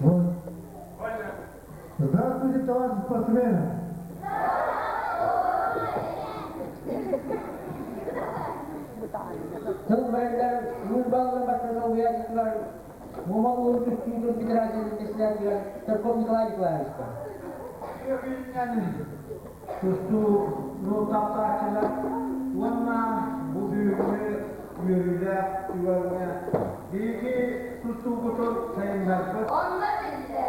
Вот. Здравствуйте, товарищи спортсмены. Tunggular, mulbang ng basta ng uyan iklar, mumangulog yung federasyon ng Islam yan, terkom iklar iklar. Sustu notapta açılar, vana bu büyükleri yürüyle yuvarlaya. İyi ki sustu kutu sayın Darkı. Onlar bizde.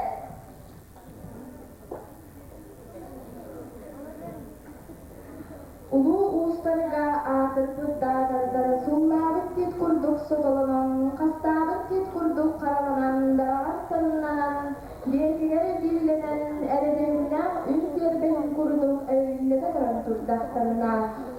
Улуу уустарга атырпыт даатардары суллаабыт тит курдук сотолонон, кастаабыт тит курдук караланан, дарагаттарынан, диэтигер билленен, эредеңнен үн-көрбен курдук эвиллете туран турдактарына,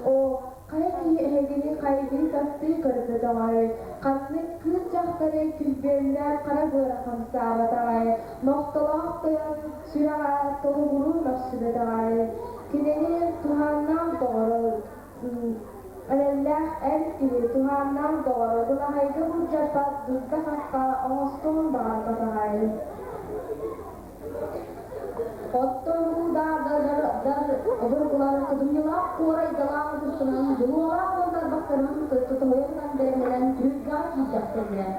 о кайки эхегини кайгын тасты көрдөтөгай, канны кыз жактары күлбеллер кара гыра камсаабатагай, ноктолоктоян сүрага толугуру напсыбетагай, Kideni Tuhan'dan doğru, Allah el gibi Tuhan'dan doğru, Dulahaydı bu cepat, Dudda hakka, Ağuston bağırbatay. Ottoğu dar oburguları kudumyulak kuray dalan kustunan, Duluğa onlar baktarın tutuğuyundan vermeden Türkgan kijaktırlar.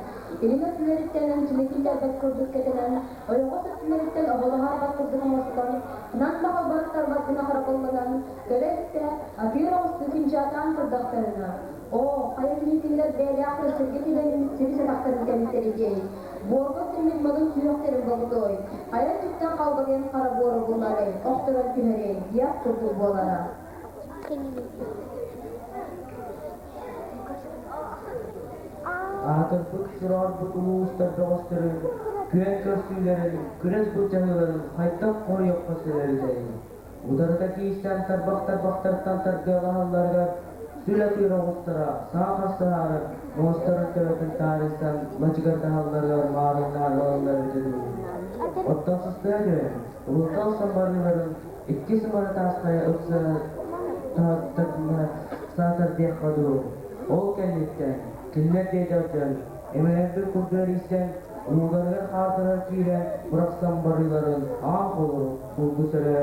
Elime tüleritten çilekiler bakkurduk kedilen, Oyuğa tüleritten oğulahar bakkurduk mostan, Nandağa barıklar baktına karakollanan, Görette akira ustukin jatan kurdaklarına. O, hayırlıydılar beri akır sürgetilerin sürüse baktarın temizlereceği. Borga tümün malın tüyokterin balıdoy. Hayal tüpten kalbagen kara boru bunları, okturan tünereyin, yak turdu bolana. Атырпыт сурарбыт улуустар догостары, күен көрсүйлерин, күрес бутжаңыларын кайта коруп көсөлөрүлөрү. Ударда кийистен тарбактартан таргыгаланаларга сүйлөтү рогустара, саакастары, монстарын төрөтүн тарихтан лачыгартаналарга маарындаалалар жедүү. Оттосуздагы, улутал самбарыларын икки сымары таская ыкса тааттырына саатар дияқаду. Ол келлеттен, Кинлер дейдәүтен, эмелерді күрдер исен, ұлғарға қадырар кейлен, бұрақсан барыларын, ақ olur, бұлды сөрі,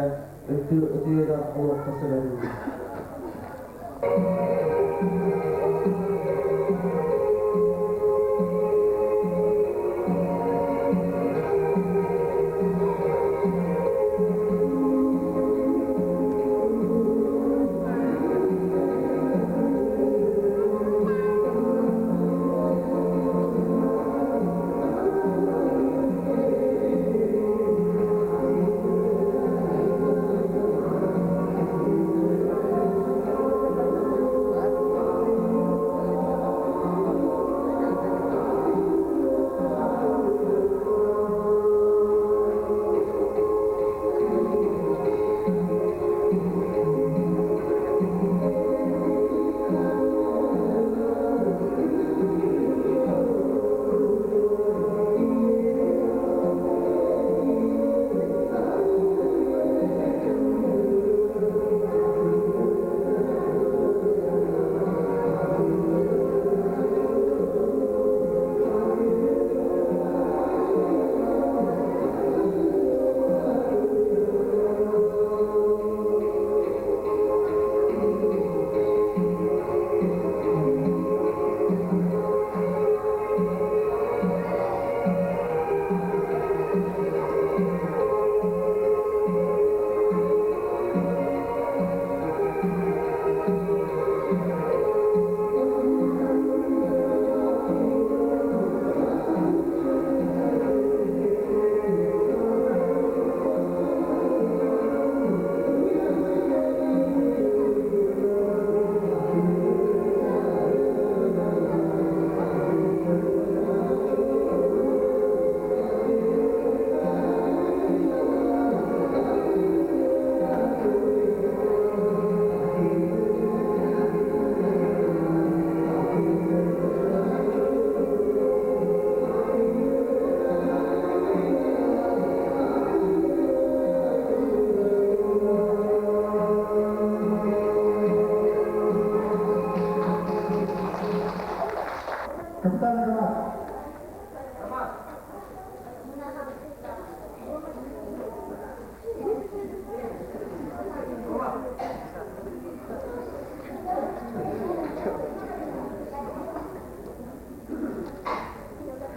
өтіедер олық қосырары.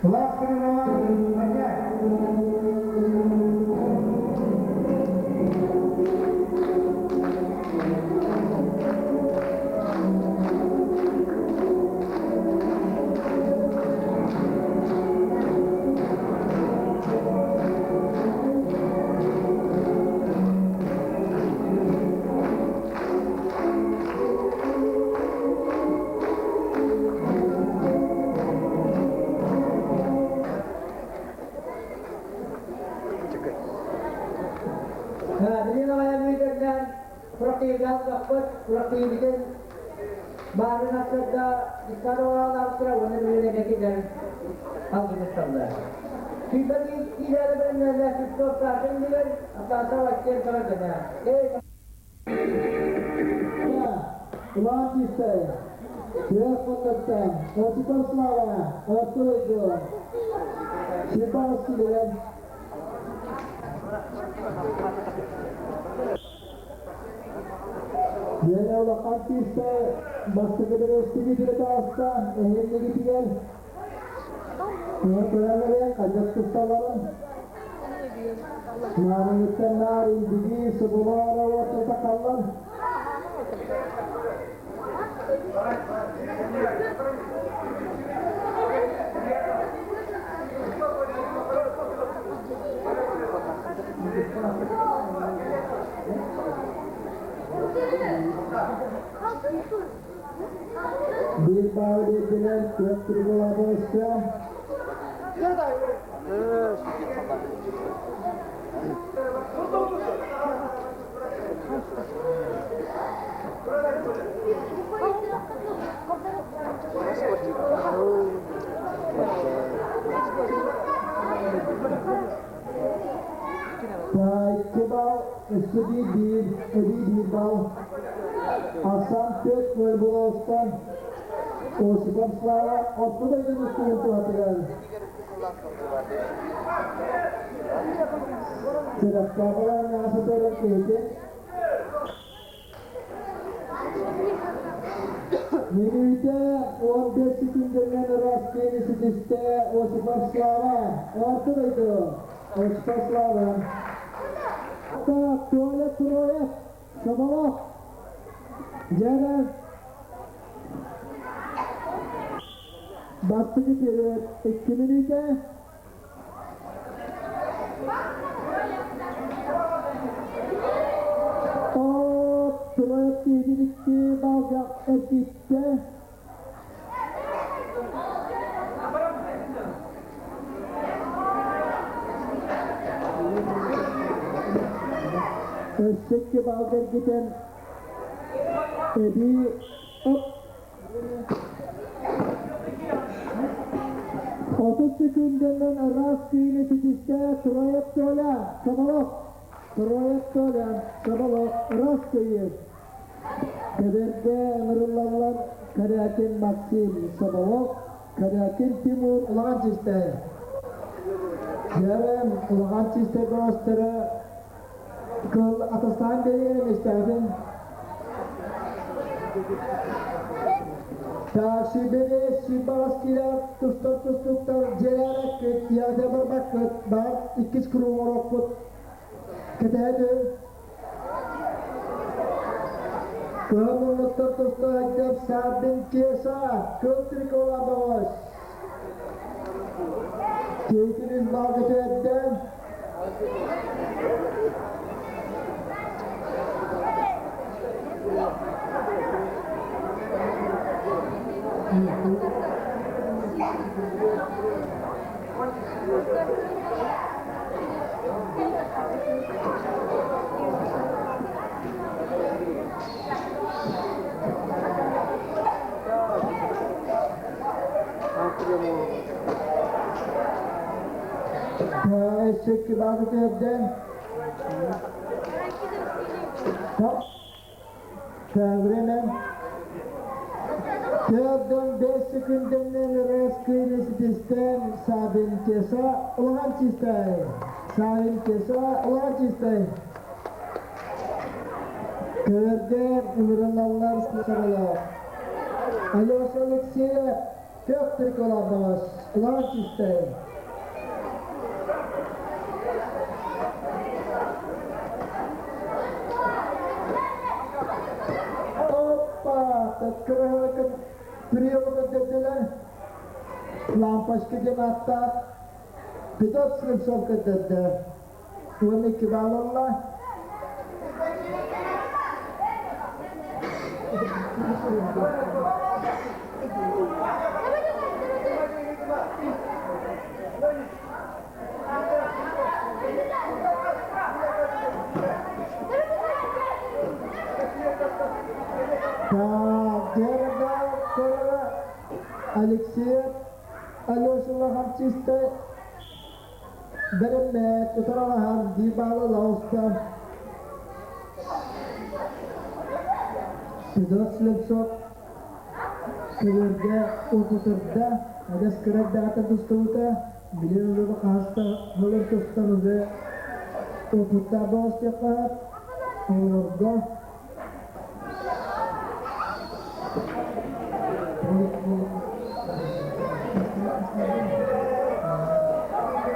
Kulak kırılan Ege. Ini namanya murid dan praktikan dapat praktikan baru nasabda di sekolah nasra wanita murid yang dan angin nasabda. Kita tidak ada benar kita praktek dengan apa wakil kerana. Ulangi saya, dia kontakkan, kita selama, waktu itu, siapa sekalian? Dia orang artis saya, basta kedua segi tidak asta, ini lagi tinggal. Ini kerana dia kajak kesalahan. Namun kita nari biji sebuah rawat terkalah. Bilbao di jalan Trigola Bosca. Baik kebal studi di Bilbao. Asante Melbourne. Osman Slava ortada yine sıkıntı hatırlar. Sedap kafalar nasıl terkiydi? Minute 15 sekundinden rastgele sidiste Osman Slava ortadaydı. Osman Slava. Hatta tuvalet Şabalak. Ceren. Bastıcı periyot 2 minute. Periyot 7 balga ekitte. Eski balga giden Ebi up 30 sekundinden rastgele sidiste trajektoria Şabalak rastgele Kederge Nurullah Karyakin Maksim Şabalak Karyakin Timur ulangan ciste Jerem ulangan ciste gösteri kıl atastan beri isterdim Taşibeli Sibaskiler Tustuklar Celerek Yerde Barbakut Bar İkiz Kurumorokut Kededi Kemuluktur Tustuk Sabin Kesa Kültürk Olabos Keyfiniz bağlı edden Eşek bazı evden Çevrenen Kevden 5 sekundinden reskini sistem sabin kesa ulangan sistem sabin kesa ulangan sistem Kevden ümranallar sıralar Ayo seleksi Kök trikolarımız, kıvanç isteyin. Hoppa, tetkere hareket priyoga dediler. Lampaşkı cemaatler. Pidot sınıf dediler. 12 balonlar. Alexey, Alyoshulaham chiste, Beremme, Tutaralaham, Dibala Laustam, Pidot Slepsop, Kırırda, Otuturda, Adas Kırırda Atadustuta, Biliyorlu Hasta, Hulur Tustanıza, Otutta Bostyaka, Olurga,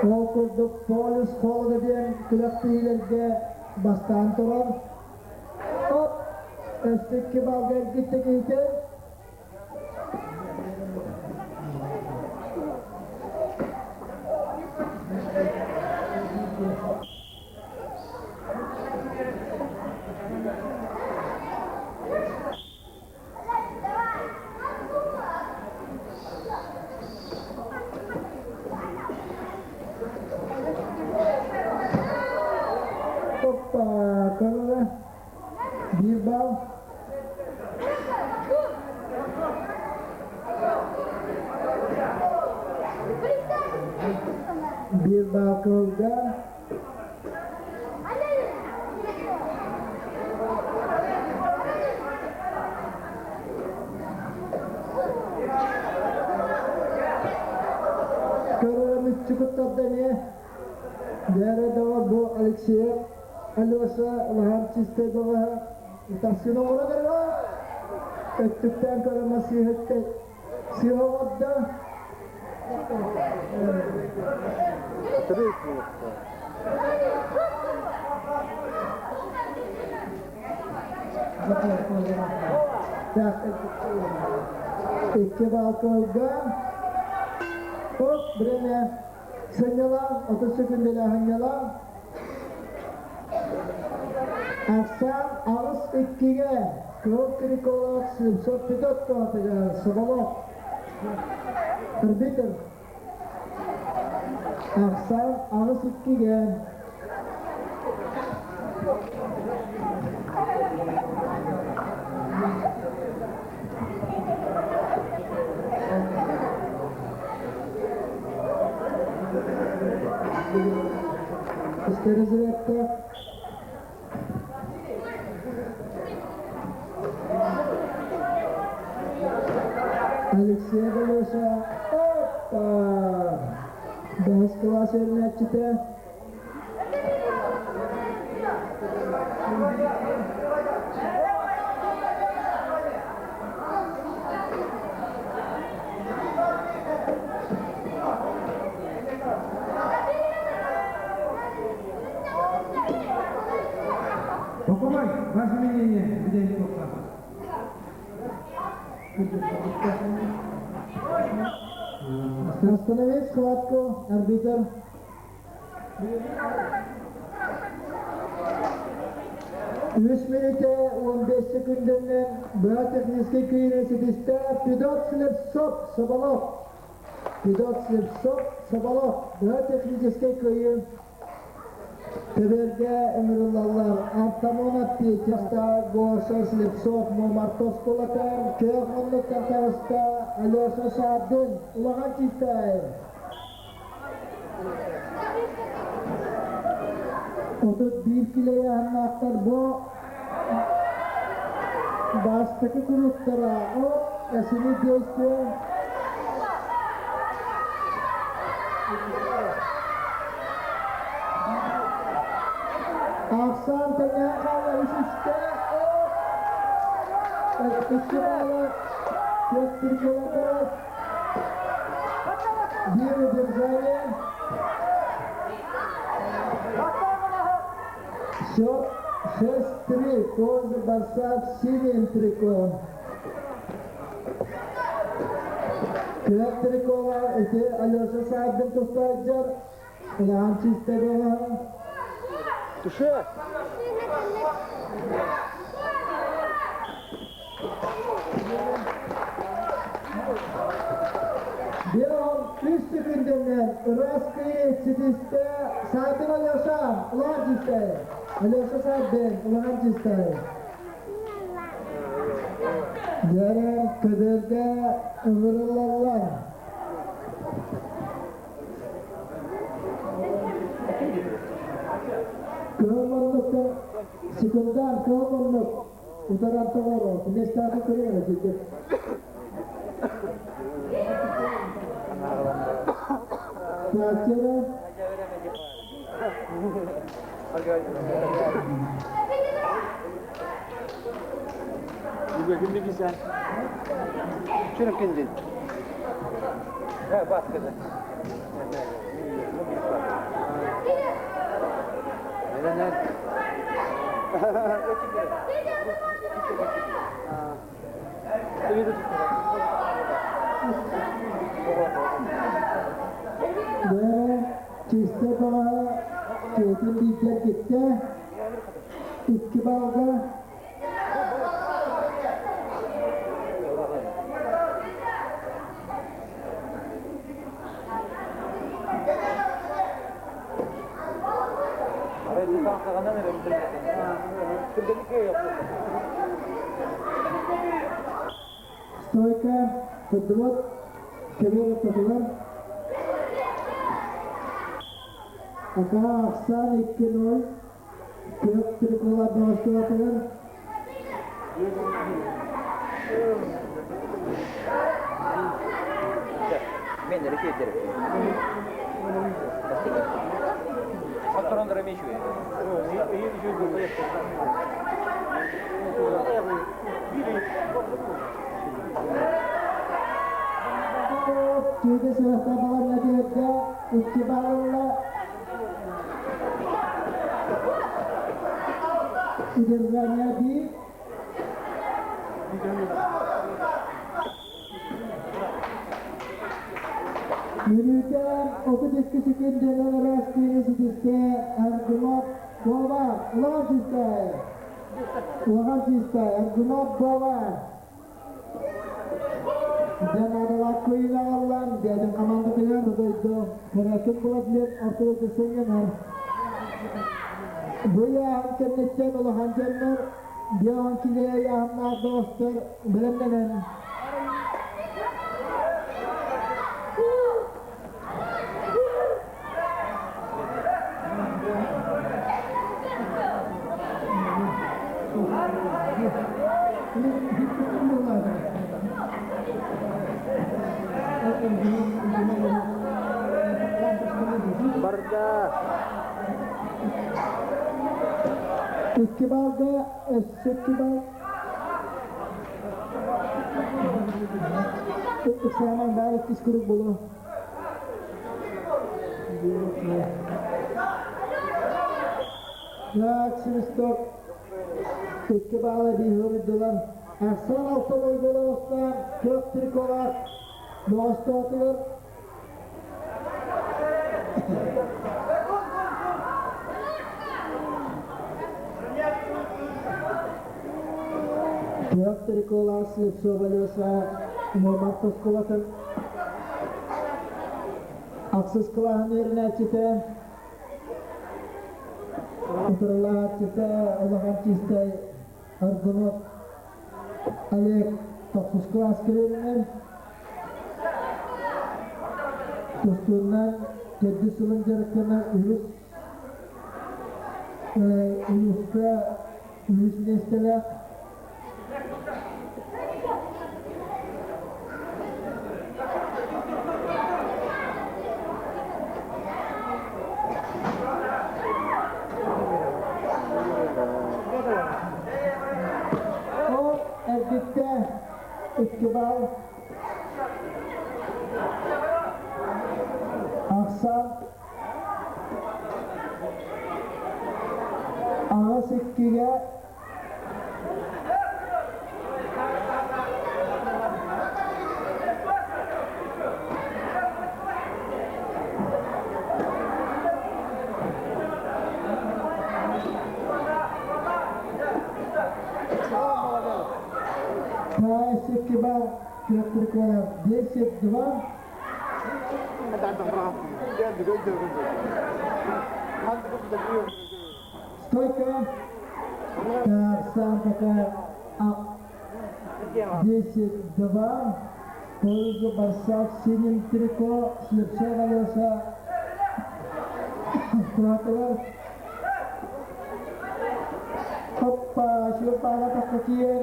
Okurduk polis kol edin külaktilerge bastan turar. Hop, östteki balgar gittik iyiydi. Hoppa, karara. Bir bal. Bir bal kıldı. Kararımız çıkıp ne? Değerli dava bu Alexey. Alyosa lahar çiste dava. Taksino ora verwa. Ettikten kara masihette. Sihavadda. İki balkonda. Hop, brene. Senyalan, 30 sekundela hanyalan. Akşam ağız ikkiye. Kırık kırık olarak sırf pidot dağıtacağız. Sabah. Terbitir. Akşam ağız ikkiye. İsteriz ürettik. Alexey Belosa, hoppa! Bahis kelas yerine çıktı. Покупай, ваше мнение, где сколько? Остановить схватку, арбитр. Üç minute 15 sekundinden bırak tekniski kıyırısı diste Pidot slip sok sabalok. Pidot slip sok sabalok. Bırak tekniski kıyır. Teberge Emrullahlar Antamonati Testa Gorsa slip sok Momartos Kolatar Kıyık Monluktan Tavasta Alyosa Saadin Ulahan Çiftay 31 kiloya anlatlar bu baştaki gruplara o esini değişti. Aksan tengah kalau işte o etkisi var. Yok bir bir удержание. Счет 6-3 в пользу борца в синем трико. Kırık trikolar eti Alyoşa sahibim tutacak. Ulan çiste dolar. Tuşu. Bir 3 sekündünden Raskıyı çitiste sahibim Alyoşa. Ulan çiste. Alyoşa sahibim. Ulan çiste. Yarın kaderde ıvırırlar. Kıvırmanlıkta sekundan kıvırmanlık utaranta var o. Nestafı kırıyor ciddi. Saatçıra Şimdi bir sen. Şunu kendin. He bak kızım. Neden? ve çiste bana keyfin biter gitti. İki balda Stoyka, Fıdvat, Kebir Fıdvat. Aka Aksan 2-0. Kırık trikolar başlıyor atılır. Ben de hareket ederim. Patron da remiş ve. İyi bir şey burada Köyde sırasında balar nedeniyle iki balonla İdilganya bir yürürken 32 sekundeler rastgele sidiste Ergunot Bova ulan siste Ergunot Bova dan adalah kuila Allah dia kamanda dengan itu kerakin buat lihat artikel kesengan Buya kenetchen Allah hancarlar dia hankileye yahna dostlar bilemenen Barda. İktibalda istikbal İksaman balık iskuruk bulu Raksın stok İktibalda bir hırdılan Aksan altı boyduğu olsan kök trikolar Doğustu atılır Kök trikolar slip sobalıyorsa Muhammed Toskulat'ın Aksız kılağın yerine çite Otururlar çite Allah'ın çiste Argunot Alek Toksuz kılağın askerinden Tosku'ndan Keddi sılıncarıklarına Ulus nesteler O erkekte iktibal Aksan Ağız ikkiye Taesik kibar Kırıklık olarak 10-2 Стойка. Так, сам такая 10-2. В пользу борца в синем трико. Слепцова Леша Платова. Hoppa, şu bağla takıya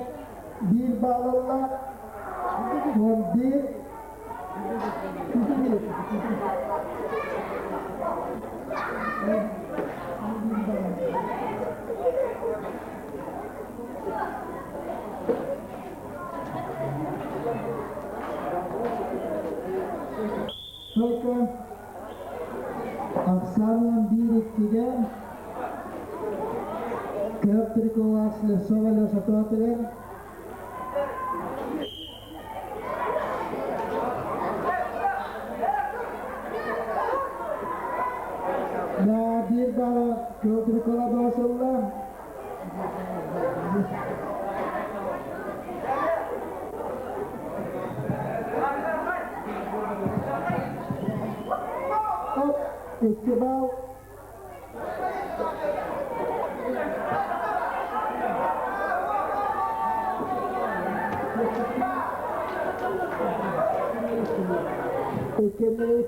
bir bağlarla 11 Bakın Aksan'ın 1-2'de Kırıklık olarak Slevsova satu atılır. Nah, bir bağla Kırıklık olarak başarılar. Hop, 2 bal.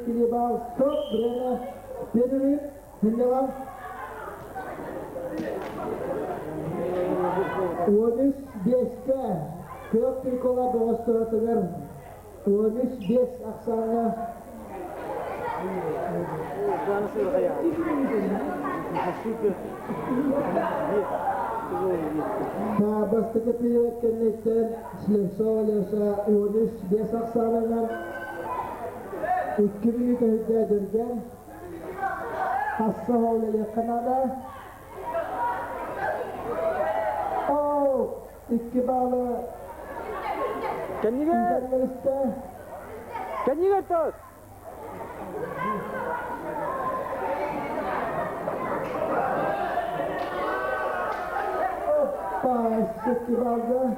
İkili bal, stop, Brenner, Bedevi, Hindevan. 13-5'te Kırıklık olarak başarılar. 13-5 Aksan'a. Nah, bastı pilot kendinden Slevsova Lesa 13-5 Aksan'a 2 minute hüdde döneceğim. Hassa havleli kanada. Oh, 2 bağlı. Can you get those? Hoppa, 2 bağlı.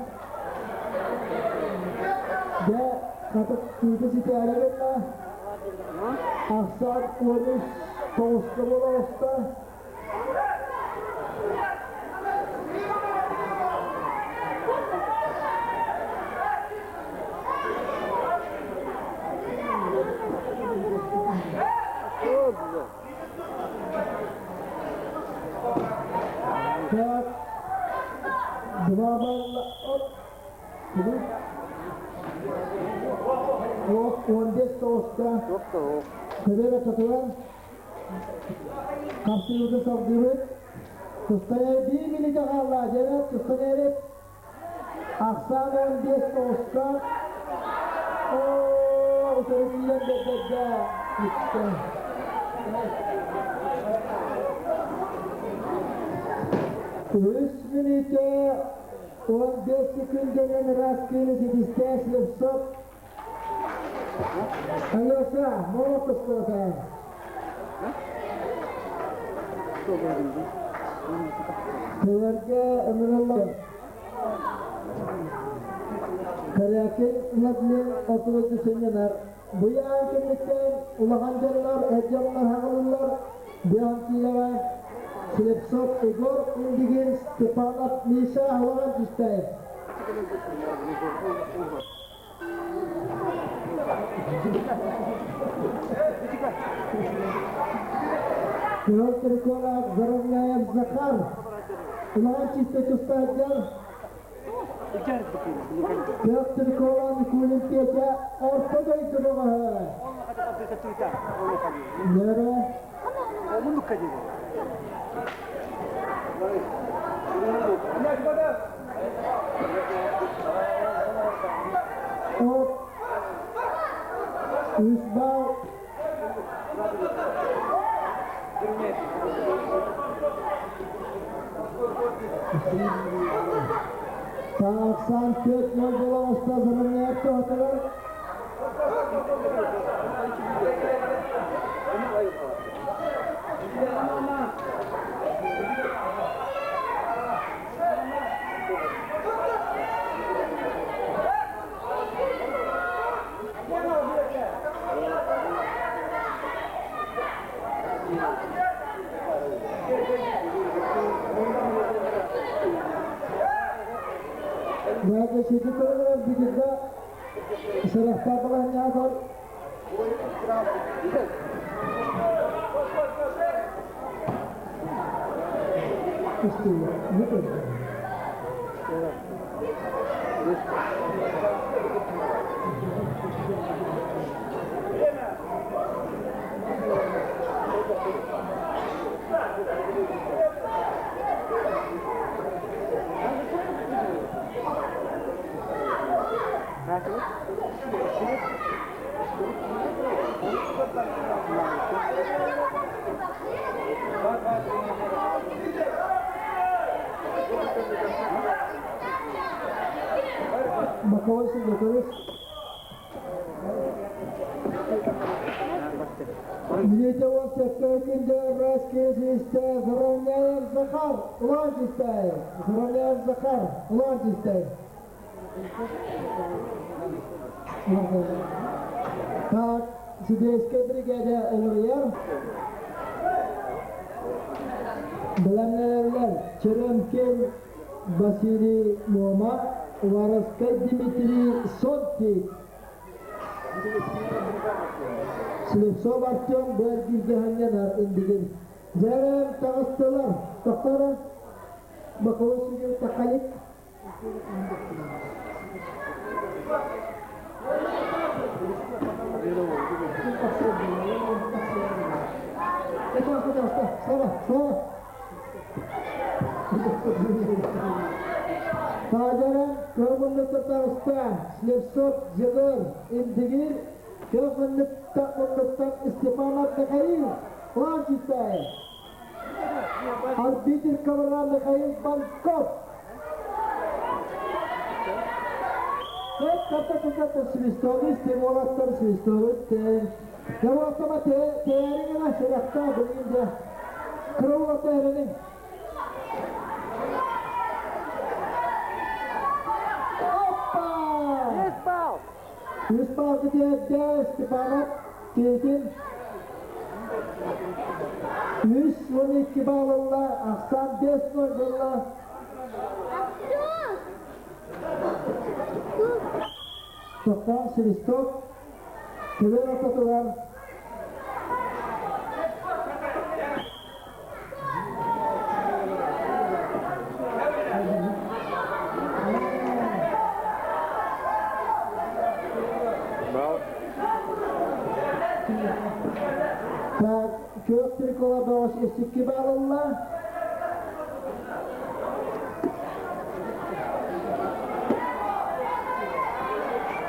Ve katık tüyde siti arayla. Aksan 13 toğuşlu bola usta. Ve Dvamarla hop. Hop, 15 toğuşta. Kedere tutulan. Kapsı yurdu sabdırık. Tustaya 1 minute kala cenab tustaya Aksan 15 toğuşta. Ooo, usulüyle bedede. İşte. Üç minute 15 sekundeden rastgele sediste Slevsov. Alyosa, molotov koyatayım. Keluarga Emirullah Karyakin ulatlı oturucu seminar. Bu yan kimlikten ulakancarlar, ecamlar, hağılırlar, biyantiler, Slevsov, Igor, Indigin, Stepanov, Misha, havalan cüstayım. Kırıklık olarak Zarımlayan Zakar, ulakan çifte tüstahacar, Kırıklık olan Kulimpiyaca, ortada itibar var. Nere? Hop, 3 bal, Taksan 4-0 bolamazda zırhını tohtalar. Baik, situ kalau begitu, serahkan pelahnya kau. Pasti, betul. Bakawal betul. Milite o sektöründe rastgele ister, Zırhlı'nın zakar, ulan ister. Zırhlı'nın zakar, ulan ister. Tak, Sides'ke brigade oluyor. Bilenler, Çeremkel, Vasili Moma, Varaskay Dimitri Sonti. Slipsov Artyom, Bergizde Hanyanar indigin. Cerem Tağıstılar, Taktara, Bakavasıgın Takalik. Tajaran kemenut Tağıstan, Slipsov Jagor indigin. Kemenut Istifanat Mikhail, Wajitay. Arbiter Kamara Mikhail Bankov. Kata Svistovis, Temolatlar Svistovis, Temolatama Teyaringana Şerakta Belinda, Krovata Erenin. Hoppa! Yuspa Gede Stepanov, Ketin. 112 balalla, Aksan 5 golla. Toktan Svistov, Keber atatular. Kök Trikola Doğuş eski balalla.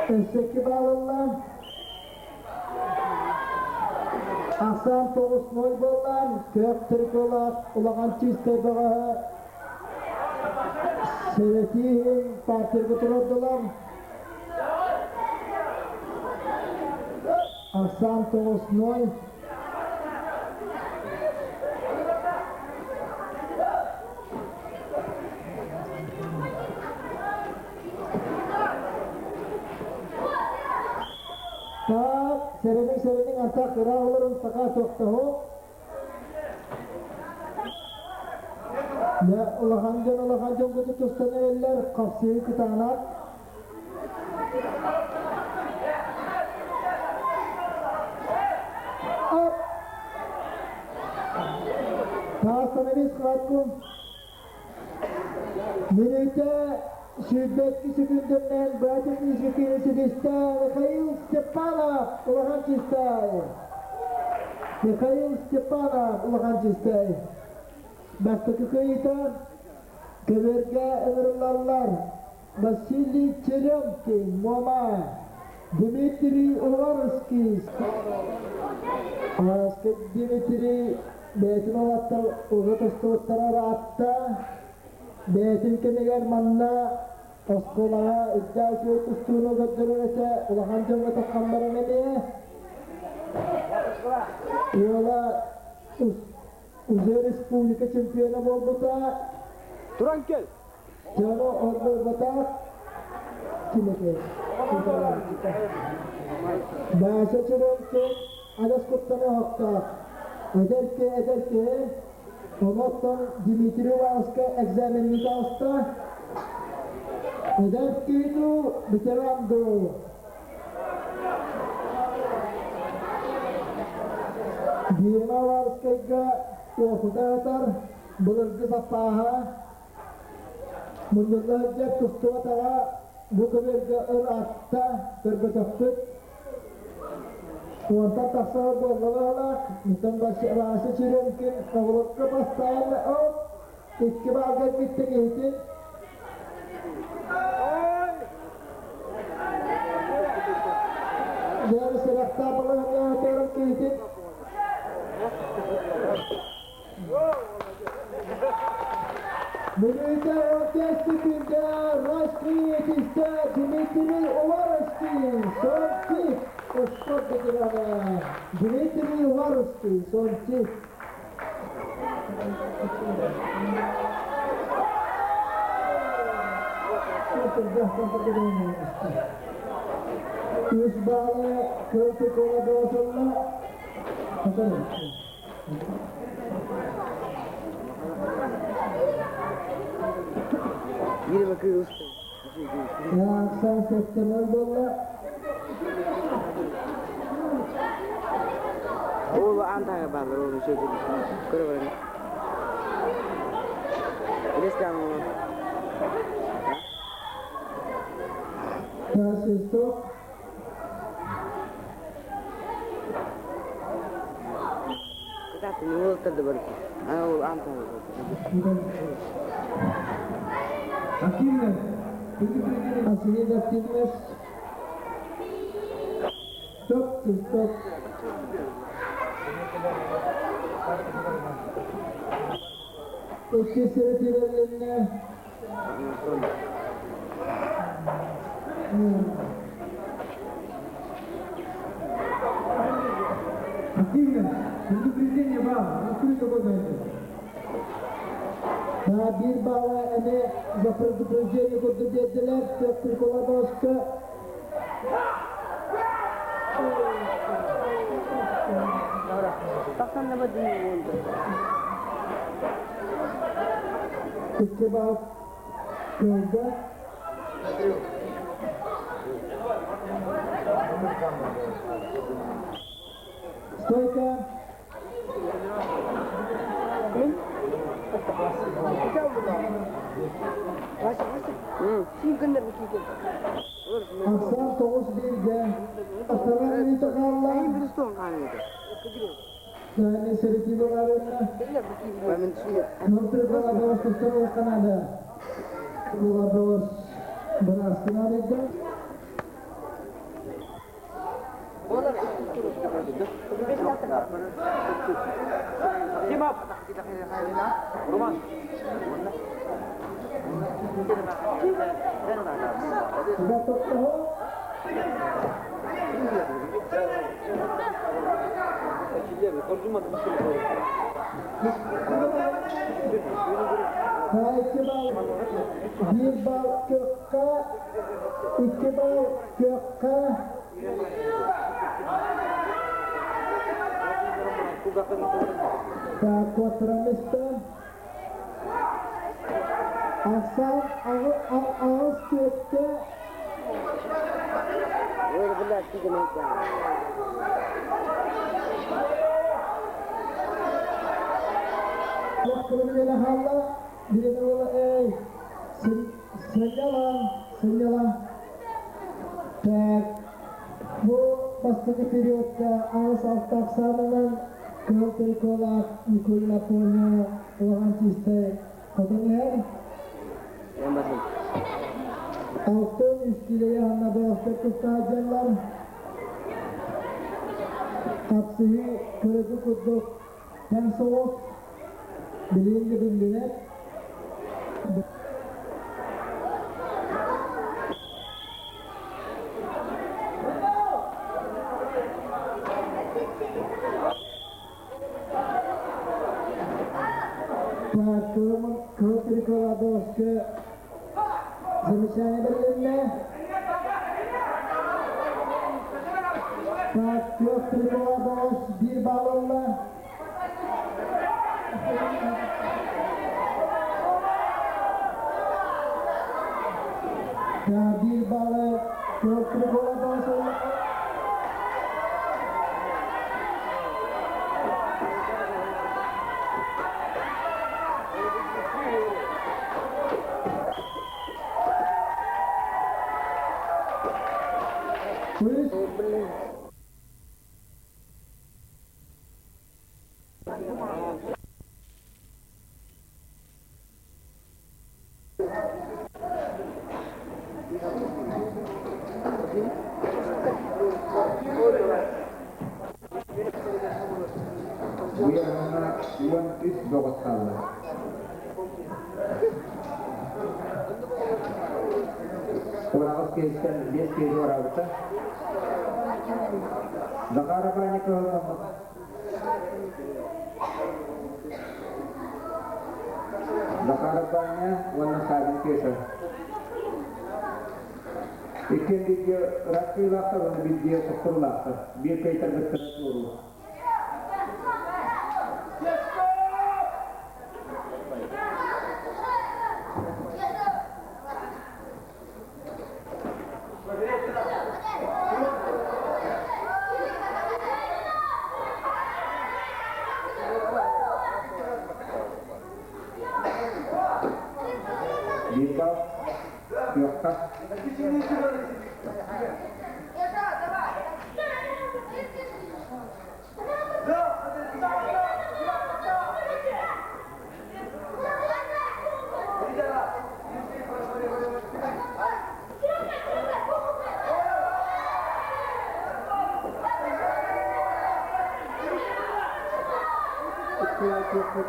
Eski balalla. Aksan 9-0 bollan. Kök Trikola Ulağan Çizte Bağı. Sevetihin partir götürürdüler. Aksan 9-0. Serening anta kira olurum taka soktahu. Ya ulahancan kutu tustana eller kapsiyi kitanak. Up. Taasanavis kratkum. Minute şiddet küçükündünden Batık Nişikini Mikhail Stepanov Ulahan Çistay. Mikhail Stepanov Ulahan Çistay. Baştaki kayıta Keverga Emirlallar Vasili Çeremkin Moma Dimitri Uvarski Dimitri Beytin olattar uğra tostoğuttara atta. Beytin kemeger manna oskolağa iddia söğüt ustuğunu götürürse ulahan cımı takambara nemiye. Yola Uzay Respublika Çempiyonu bolbuta. Turan gel. Jano order batak. Kimeke. Bahasa çırımke adas kuttana hakka. Ederke onottan Dimitri Vaska egzamenini kasta. Ederke itu biteramdo. Dima Vaska Wafudatar Bulurgu Sapaha Mundurlaja Kustuatara Bukavirga Atta Kerbetakut Wanta tasawur berlala Mitan rasa cirimkin Kawalak kepastayan Oh Ikkibaga kita gitu Dari selakta pelahnya Terang gitu Milita orkestrinde Raskriye tiste Dimitri Uvarovski son çift Oskar dediler Dimitri Uvarovski son çift Üç bağlı kötü kola doğasınla Hasanım Yine bakıyoruz. Ya sen sektemel bolla O antara bağlı o şey değil. Kırık. Resmen o. Ya sesto Kita punya terdebar. O antara. Активно. Asli daktilmez Stop stop İki sırtlarına Активно. Предупреждение бал. Открыто богатство. Daha bir bağla ene zaferdi projeni kurdu dediler. Teknik kola başka. Taksan ne badini oldu? İki bağ köyde. Stoyka. Kim gönder bu kim? Aksan Toğuz Bilge. Asaran İtakarla. Ayın bir son kanıydı. Yani seriti dolarına. Ben düşünüyorum. Menteri Kolados Kustoro Kanada. Kolados berhasil ada. Team up. Roman. Sudah tahu. Bir bal kökka, iki bal kökka. Takut remisten. Asal ağız kökte. Böyle bunlar sizin ekran. Waktu bila hala bila wala senyalan tak bu pasti periodda ağız alt aksamından kırık kolak Nikola Polya olan çiste kadınlar Yang batin. altın üstüyle yanına hafta tutajlar Kapsihi kırık kuduk hem soğuk, bilinci bildiğine. Kılıçlıkova dostu Zımşani birliğine Kılıçlıkova dost bir balonla bir balı Kılıçlıkova dostu Bu yanına yuvan üst dokuz kaldı. Kurağız geçten 5 kez var avıta. Zakara banyak kehormatan. Zakara banyak warna sabit kesa. İkinci video rakı lakta ve video sıfır lakta. Bir kayıt terbitler doğru. Bir bal yoksa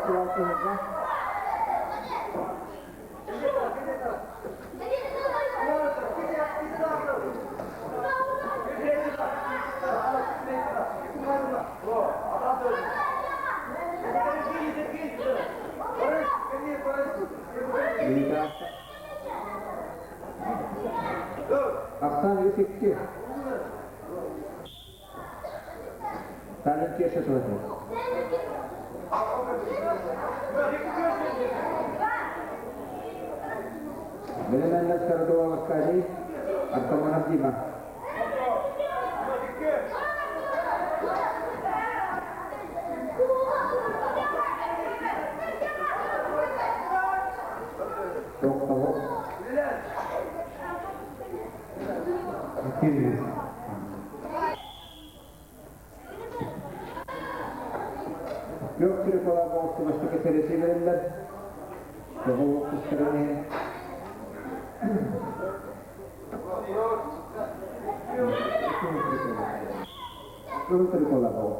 kural Aksan yüksek. Tanrı kese sohbet. Benar-benar secara dua kali atau menafsirkan. Çok tahu. Akhirnya. Yok bir kolay olsun başka keseresi verirler. Çok kısırını. Turun terkolaborou.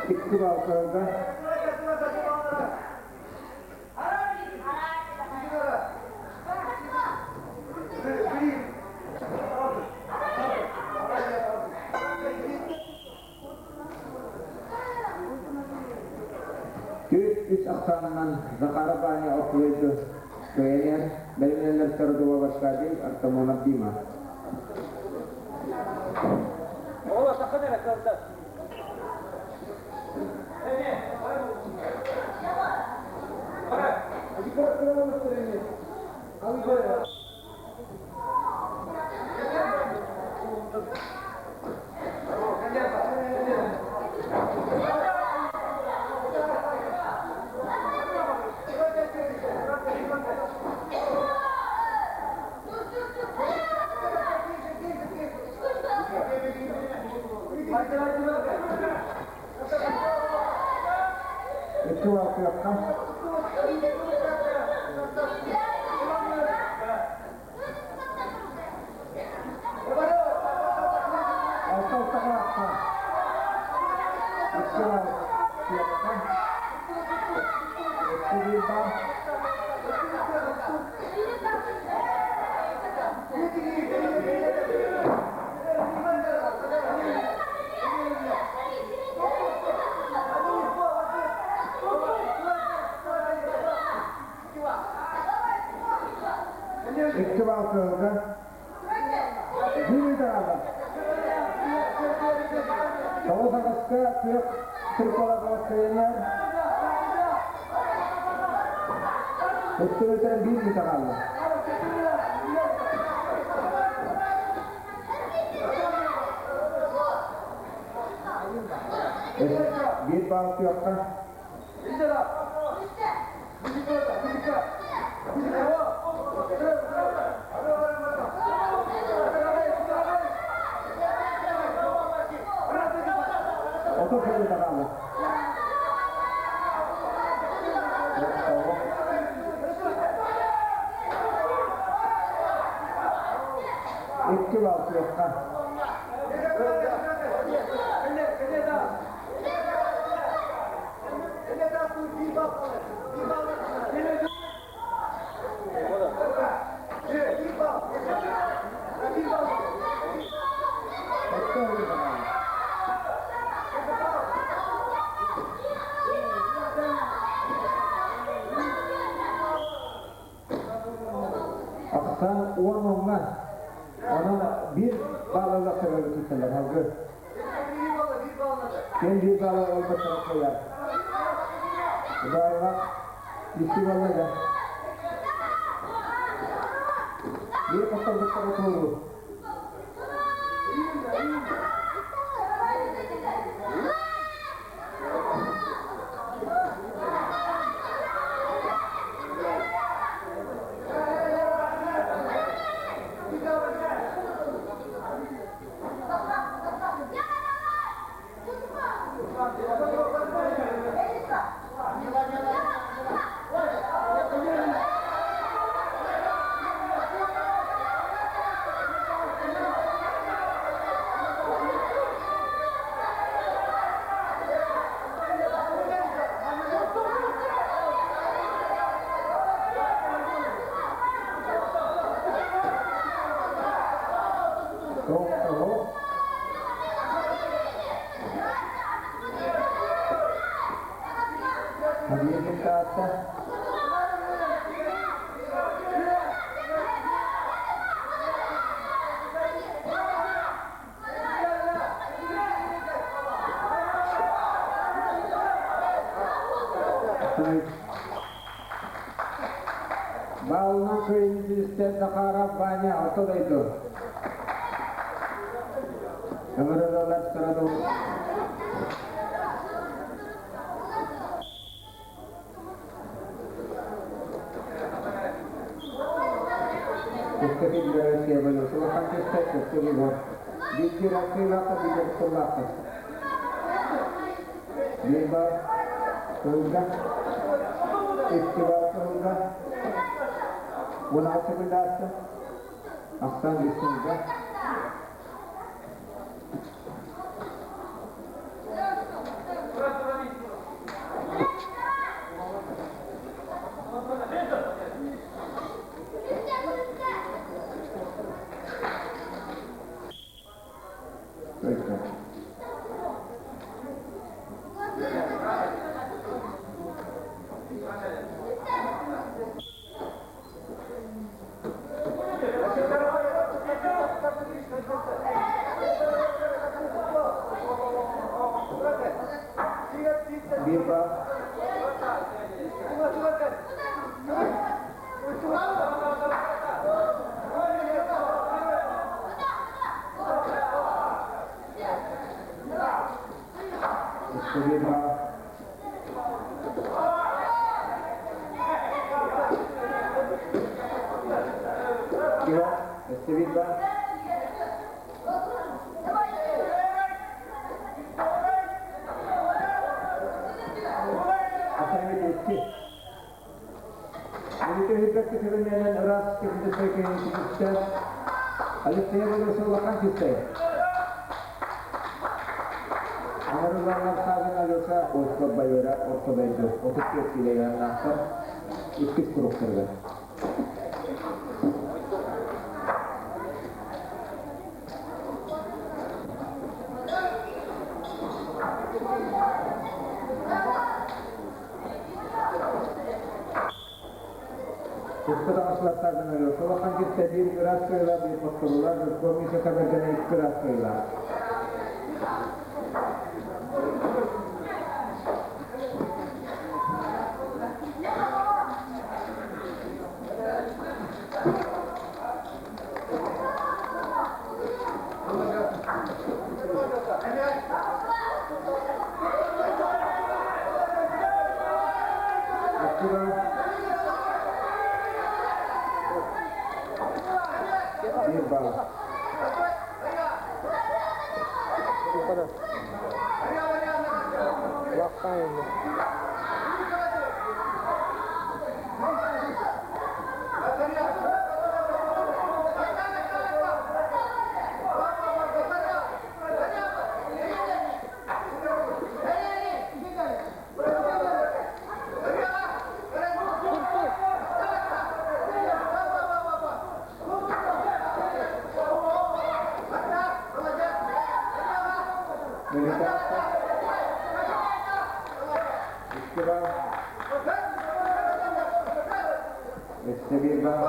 İki balkonda üç aksanından Zakara banyak okuydu. Kayaknya benar-benar secara dua kali atau menafsirkan. Allah sakın hele kızlar. 2 altı yokka. Altı altı yokka. 2 altı yokka. Esteviba. İki altı oldu. Bir de aldı. Çavuz Ağustos'ta Türk olarak köyler. Üstümüzden bir litre aldı. Bir bağısı yoksa. Otur şöyle takalım. İki bağısı yoksa. Aksan uang olmaz. Ona bir bağlıza sebebi tutsalar. Hazır. Ben bir bağlı olma tarafı koyar. Udarlar. İşi vallaga. Bir kata oturur. Hadiah kita atas. Balna keinginan sekarang banyak atau itu. Kemudian sekarang dulu. उसके भी केवल उसको कंटेस्ट है उसके भी बहुत बीच रास्ते लाता बीच को लाता ये बार होगा इसके बाद होगा वो नाव से भी डालता आसान इसमें होगा bitti. Birlikte hürkatlı kırılmayan rast kırıldı sayıkayın çıkışta. Alisteye bulursa bakan kistayı. Anarılarlar sağdan alıyorsa orta bayıra, orta bayıra, 34 ile yanına İkis kurukturdu. Kıskıda aslatlardan alıyor. Solakan gitte bir biraz kıyılar, bir potkurular, komisi kadar gene iki biraz kıyılar. Bir bal. Melita. İşte bal. İşte bir bal.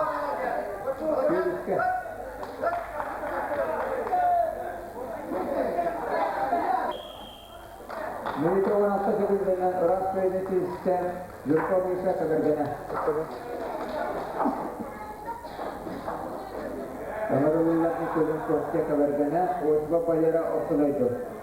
Bir üstte. Melita 16 sebebinden Irak Bey'deki sistem Yurtobis'e kadar gene. Ömerullah Nikol'un Kostya kadar gene Osba Bayara ortalaydı.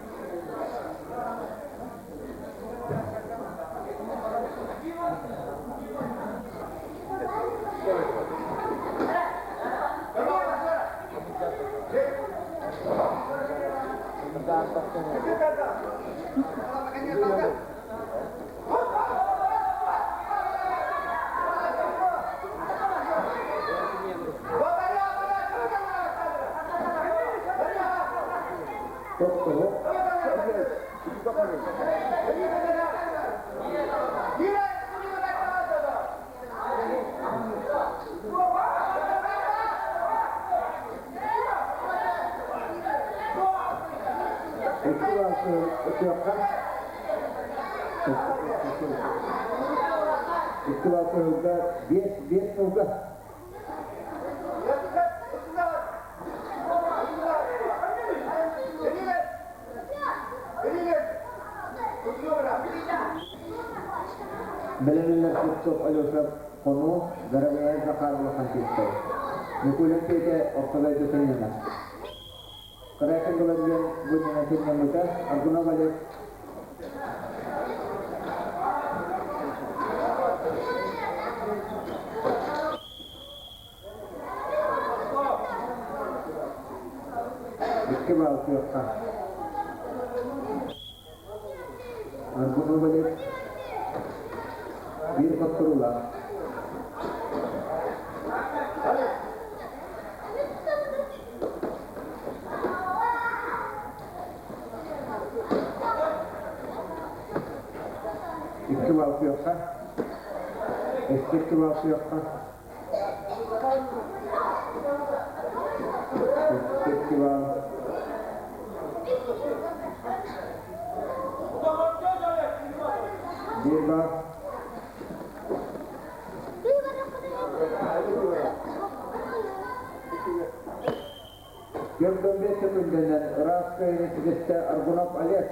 İstivatı hızda bir hızda. Belenler tutup alıyorsa konu garabaya zakarlı kantister. Nikulun tete ortada düzenlenir. Kerakan dolayısıyla bu yönetimden mutlaka Arjuna balik. इसके बाद उपयोग का Arjuna balik bir paturulah. इसके बाद उपयोग का इसके बाद उपयोग का इसके बाद bir bak Gördüm bir sekundinden Irak yöneticisi Argunap Aliyat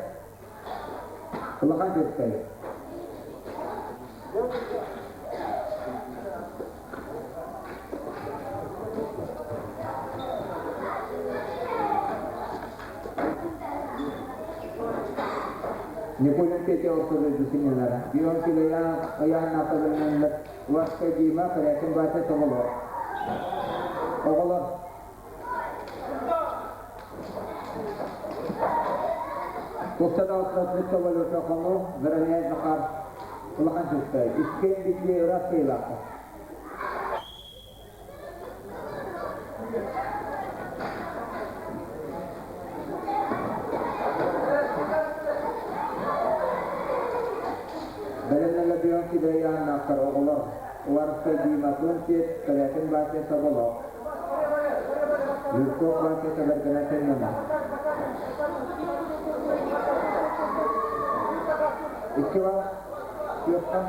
Kulakan Türk'tayı Nipunan kita ortada dusinyalar. Biyon sila yang nakalan ng waktu jima kaya bahasa tongolo. Ogolar. Kusada otrat nito walo sa kono, garanya zakar. Ulakan Tüstay. İsken bitli rast eylakı. Belenlerle diyon ki de yanına akar oğulur. Uvarısta dimatun ki kalatin bahçe sabolo. Yurtkok bahçe sebergene tenmeme. İki var. Yoktan.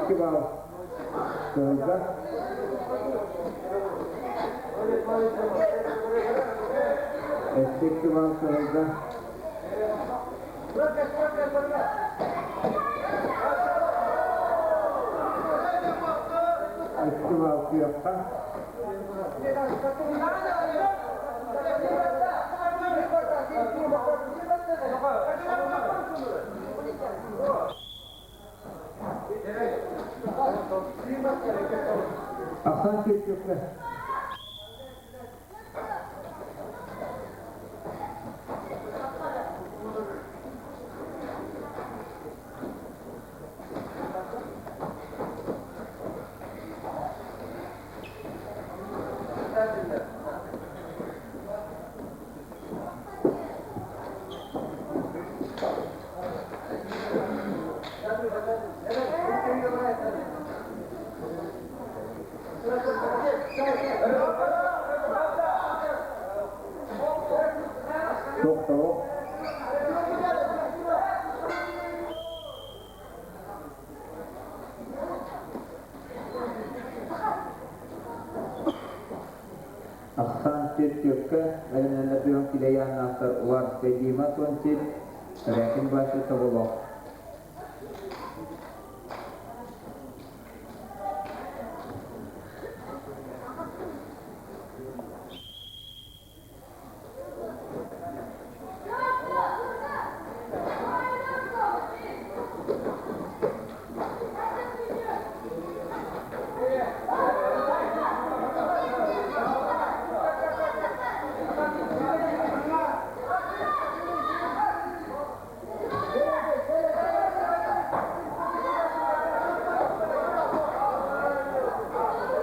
İki var. Sözde. İki var sözde. İki var yoktan. Aksan çekiyorlar. Doktor. Aksan çekiyorlar. Belenlerle diyon ki de yanına akar uvarısta dimatun ki kalatin bahçe sabolo.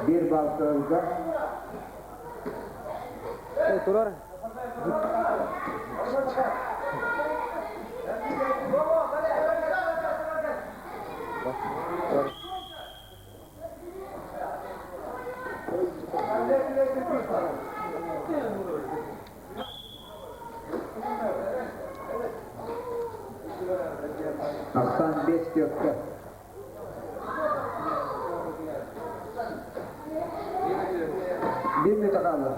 Bir bal sözde. Turar. Aksan 5 gökte. Bir mi kaldı?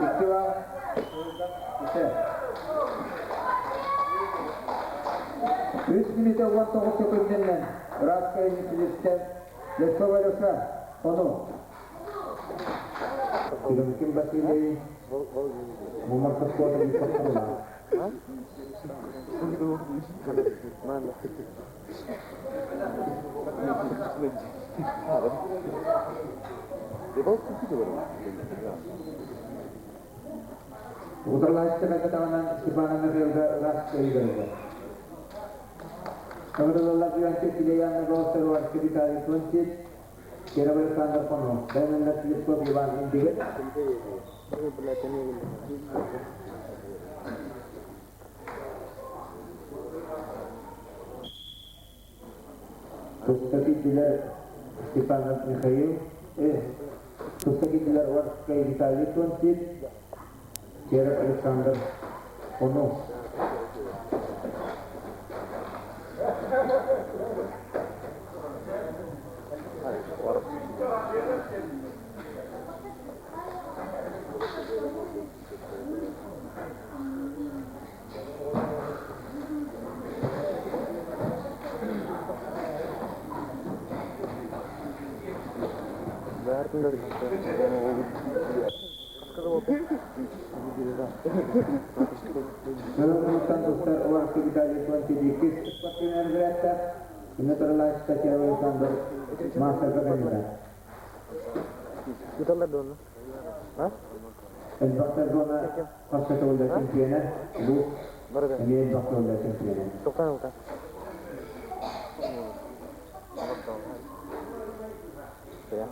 İki var. İşte. 3 minute 19 sekundundan Raskay'ın ikilistten Leskovalyosa onu Mungkin Basili memarkas kuota di Papua. Mana? Utarlaştırma ketahanan Sipanan Nerelda Raskay Nerelda. Kemudian lagi pilihan roster warga di kali kunci kira berstandar penuh dan melihat itu pilihan individu. Terus tadi dilar Sipanan Mikhail terus tadi dilar warga di kali kunci Kira Alexander Ono. Dalam menemukan Ustaz Awal Kebidak Tuan Tidikis seperti yang berkata ini terlalu spesial Alexander masa kegantian. Kita lihat dulu. Hah? Dan Dr. Dona Hospital dan Simpiana Bu Berada. ini Dr. dan Simpiana. Bukan. Ya.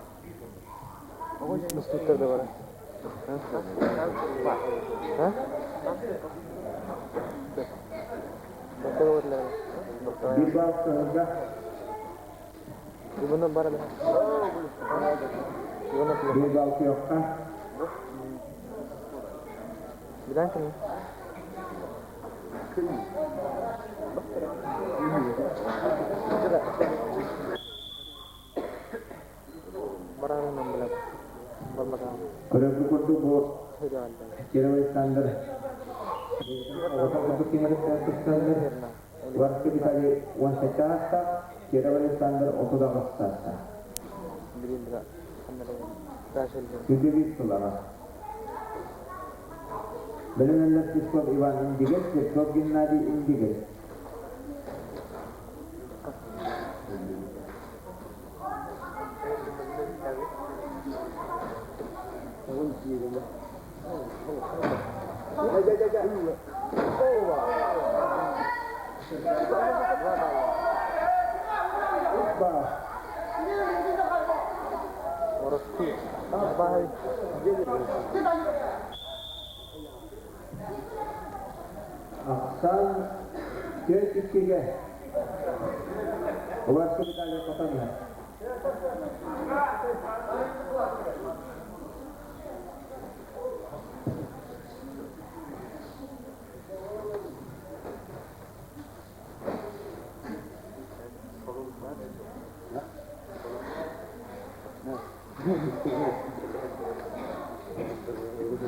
Oh, mesti ada barang. Hah? Dokter buat lah. Dokter. Di bawah kehendak Gimana barang? Gimana di tuh? bawah kioskan Bilang sini. Barang 16. Barang. Kurang tubuh Sudah ada. Kira Alexander. Orang untuk tinggal di Alexander. Warga Kebidak Wansecata Kira Alexander Otoda Rastasa. Birindra. Rasul. Sendiri selama. Benar Diskop Iwan Indiges, Diskop Ginnadi Indiges. Orosku. Bahaya. Aksan Kira Warga Kebidak Kotanya.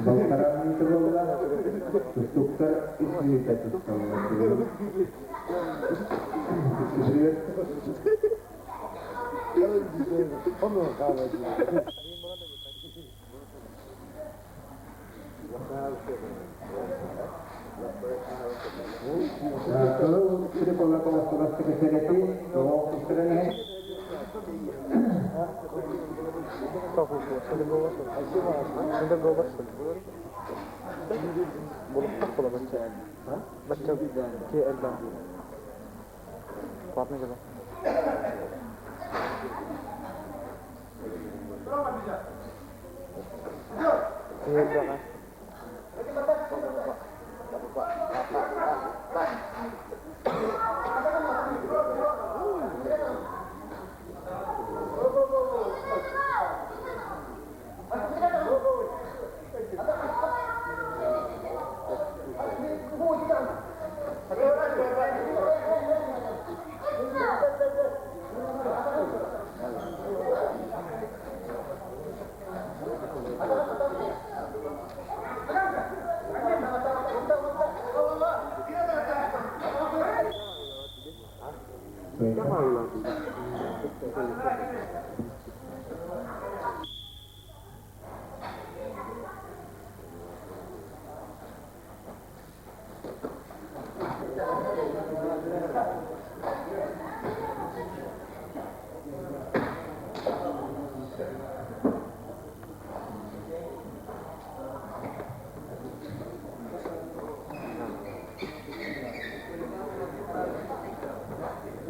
Bangkaran itu bola, tukar istri itu sama. Istri kalau sudah pola kelas sekretariat, kalau sekretariat Sudah gue basel. Boleh tak kalau baca? Baca KL bang. Kuatnya coba. KL kan?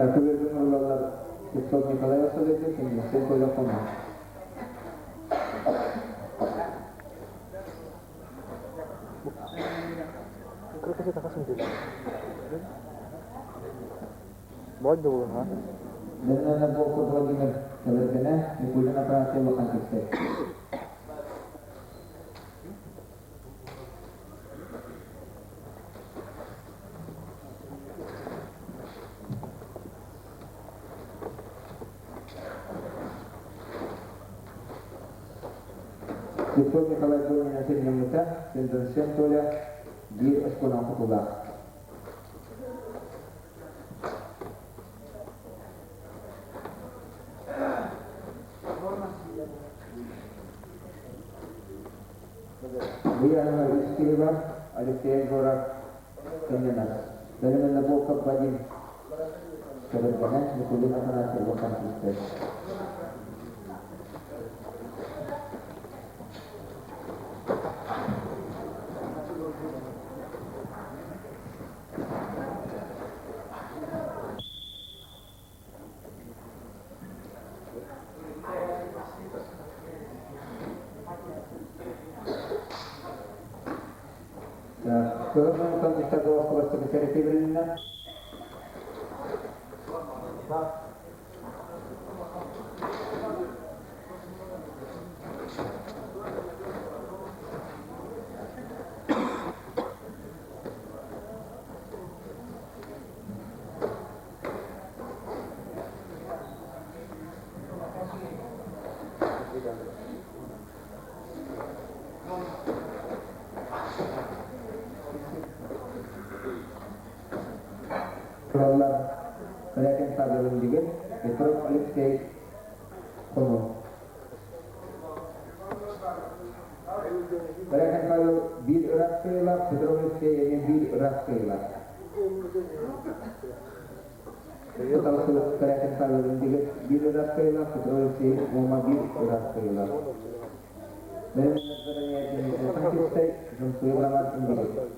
Aku lebih mengelola Diskop Nikolai Wasol itu saya boleh komen. Kalau kasih tak kasih dulu. Bawa dulu ha. Dan anak buku lagi nih, kalau kena dipulang apa saya makan kita. Светлана Николаевна Бонина Сенемута, Сенденсен Толя, bir Эсконал Кутулах. Bu yana ilişkili var, Alexey Gorak Kemenas. Benim bu kapıcı sebebine Nikolina Kanatya bakan ister. Kemudian kita ke kelas sekretariat Berlina. Kurallar Kerakin Sabel'in digin Petrov Alexey Kono. Kerakin Sabel bir Irak sayılar, Petrov Alexey yani bir Irak sayılar. Total Kerakin Sabel'in digin bir Irak sayılar, Petrov Alexey Moma bir Irak sayılar. Benim nazarımda yetiştiğim sanki Jumsuya Bramat indigin.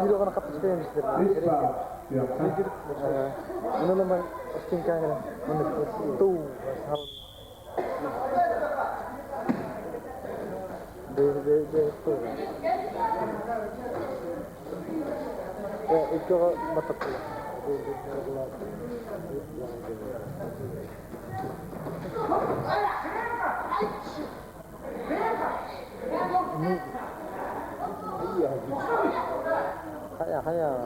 Dilo ka nakapasikayan, Mr. Rispa, yok. Ano naman, asking ka nga, ito, ito ka matakla. Kaya.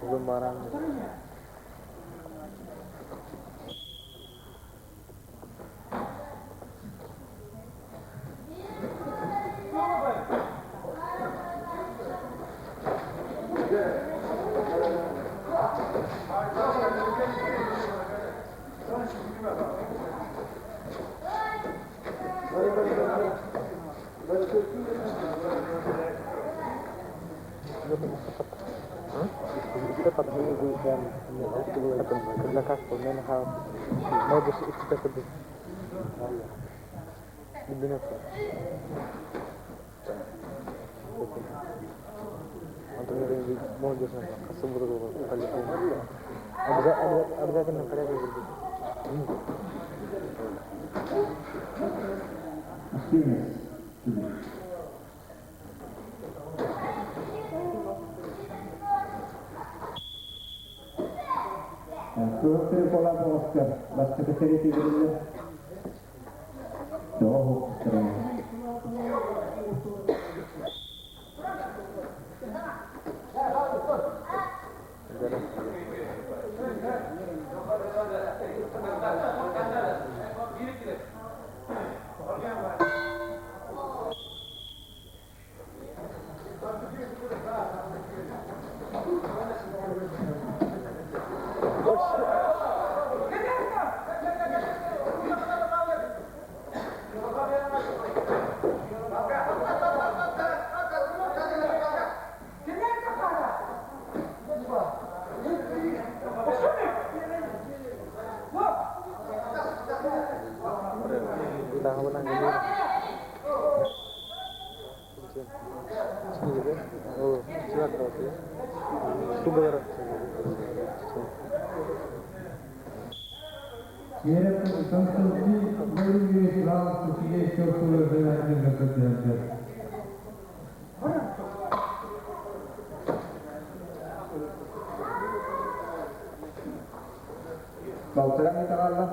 Belum barang. Dapat menunjukkan kebenaran pemain hal modus itu tersebut. Dibenarkan. Untuk menjadi modus tersebut kali ini. Ada kan yang kaya begitu. Tuotteiden puolella Oscar, vasta sekretariatin Joo, Daha menang ini. Sini gitu. Oh, silat terus ya. Sumber. Yerel संस्कृति मौलिक इस्लाम सुखी शोषण से करते हैं Bautran kita Allah.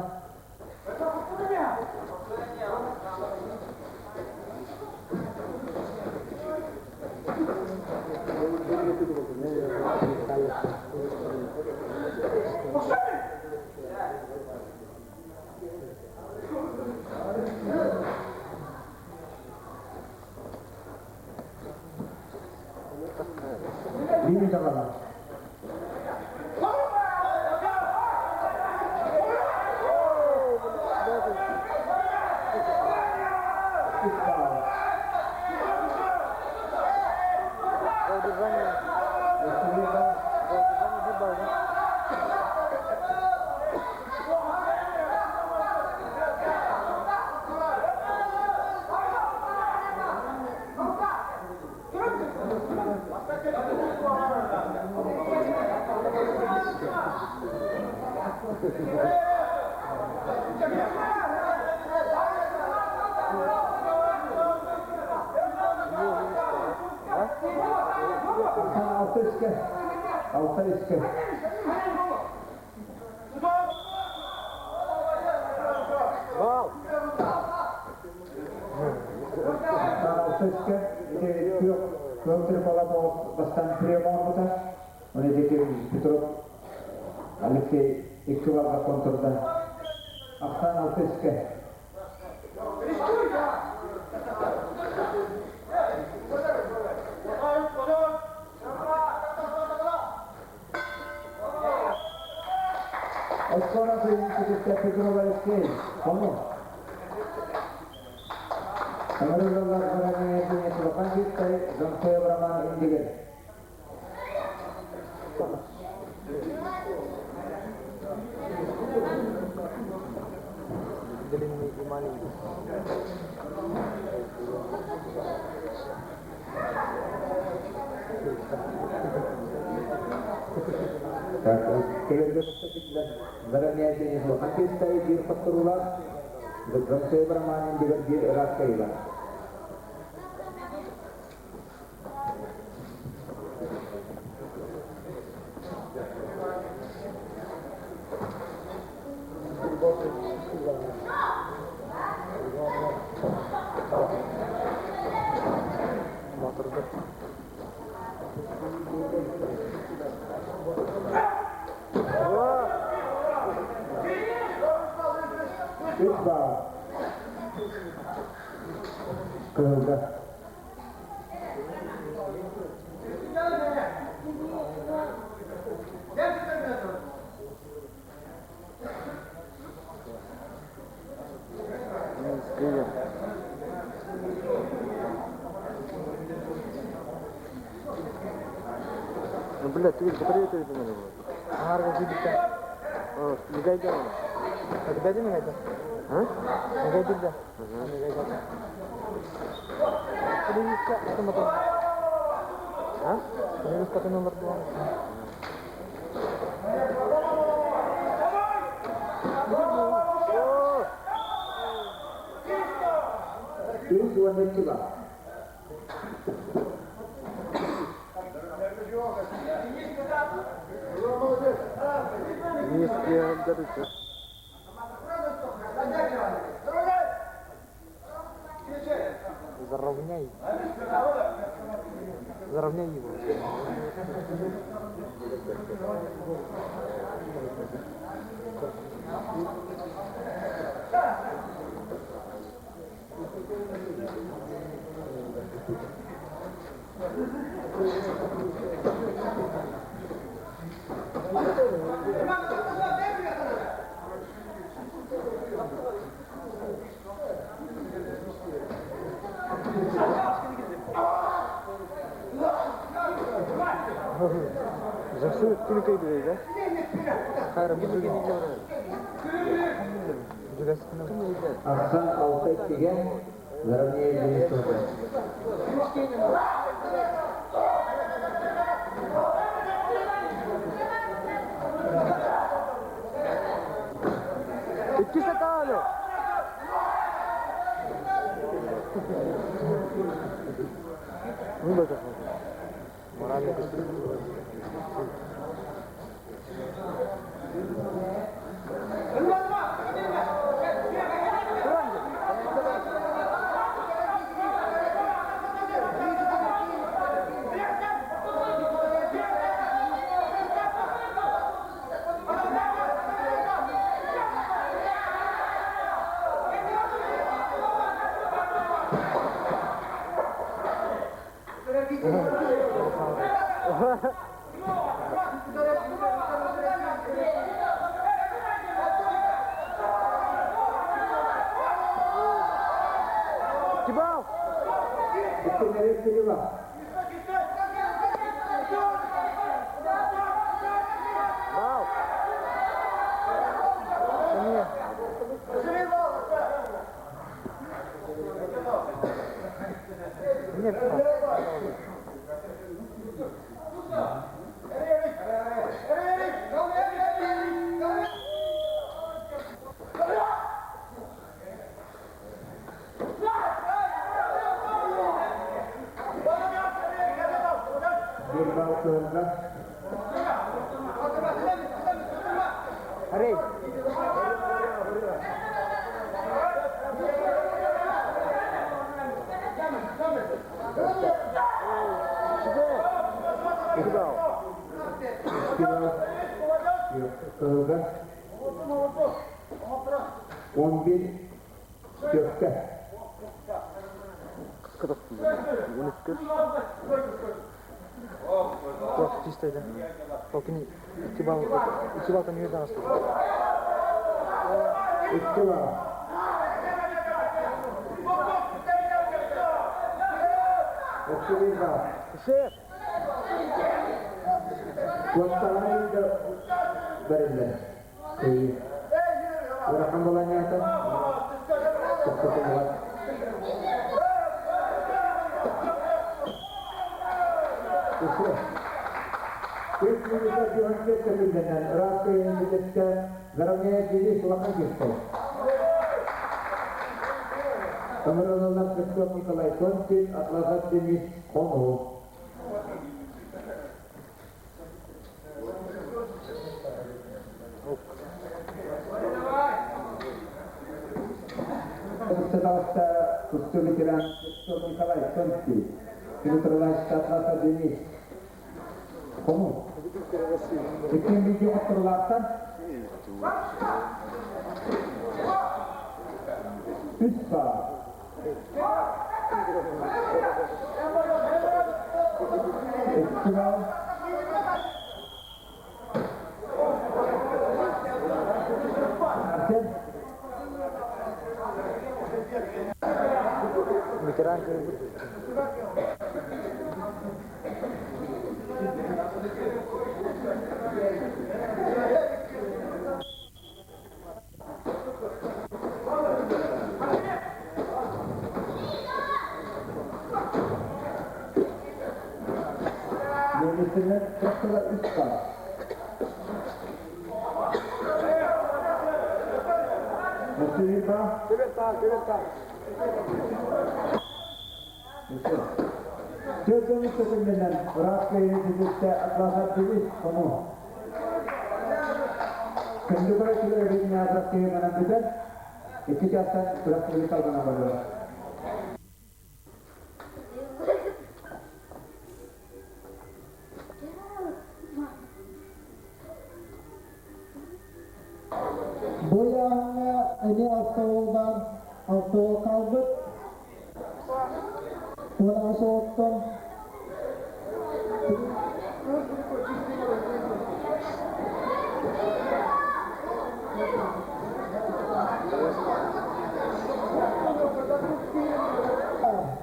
Ini kita Allah. Altyazı Wow. Altyazı Kültür Palata Bastan Priyamonu'da Önedeki Petrov Alexey İktivarga konturda Aksan Altyazı Ancora per Petrov Alexey ¿Cómo? Kamerullah Barangnya punya selepan kita Zamsoya Brahman Indigen Jadi imani. Barangnya punya selepan kita di Petrullah Zamsoya Brahman Indigen di Raskailah Motor ber. Iqbal Keluar Iya. Benar tuh seperti itu benar. Harga kita. Oh, juga itu. Ada aja enggak itu? Hah? Enggak juga. Enggak juga. Ini bisa sama tuh. Hah? Ini pakai nomor 2. Itu one itu lah. Ini sekian dari itu. Заровняй. Заровняй его. Жақсы түнекей дейді, хайрам бұл жүрген неге барады? Aksan Altay Tigen, Zaraniye Deniz Sohbet. İki sakalı. Bunu da yapalım. Moralini kısırır. Kibao. İki neresi var? Wow. Ini. Ini. Bir bal sonra. Hurry. Kibao. Sonra. 11 köfte. Kıtık. Bunu sıkır. Yok istedi. Bakın iki baltan yüzden astı. İki var. Okçu var. Şef. Kuasalanı da verirler. Rakam dolannya atas. Kesetuan. Terus kita diangkat ke pimpinan rapi yang dijelaskan garamnya jadi silakan gitu. Kemudian ketua Nikolai Konsin atlas jenis kono. Setelah kesulitan ketua Nikolai Konsin, itu terlihat atlas jenis kono. Bikin video terlatan. Bisa. Ekstral. Arjen. Mikiran ke Yönetime tekrar üst var. Nasıl bir daha? Evet. Sözümüz sözümden Irak ve Yöneticilikte atlasat deniz konu. Kendi bırakılı ödediğini azap diye menenbiden iki jastan bırakılı kalbına bağlı. Boyağına ini Avtol kaldık. Ona soğuktan.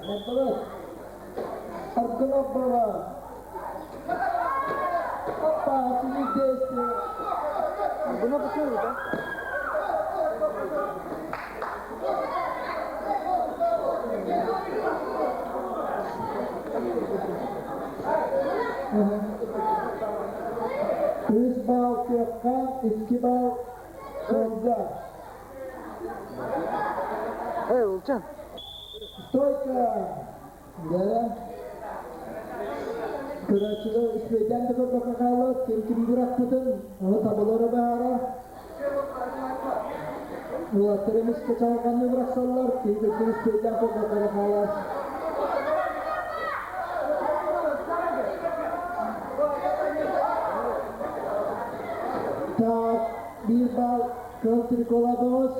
Bakalım. Arkadaşlar baba. Apa sini desi. Buna bakıyor mu? 2 bal solda. Hey Ulcan. Stoyka. Ya. Kıraçıda üsteyden de bakaka kalı, kim bırakmadın, onu tabulara bağıra. Mulatlarımız kaçarkanlı bıraksalar, kim üsteyden bakaka kalı. Tak, bir bal, kıl trikolados.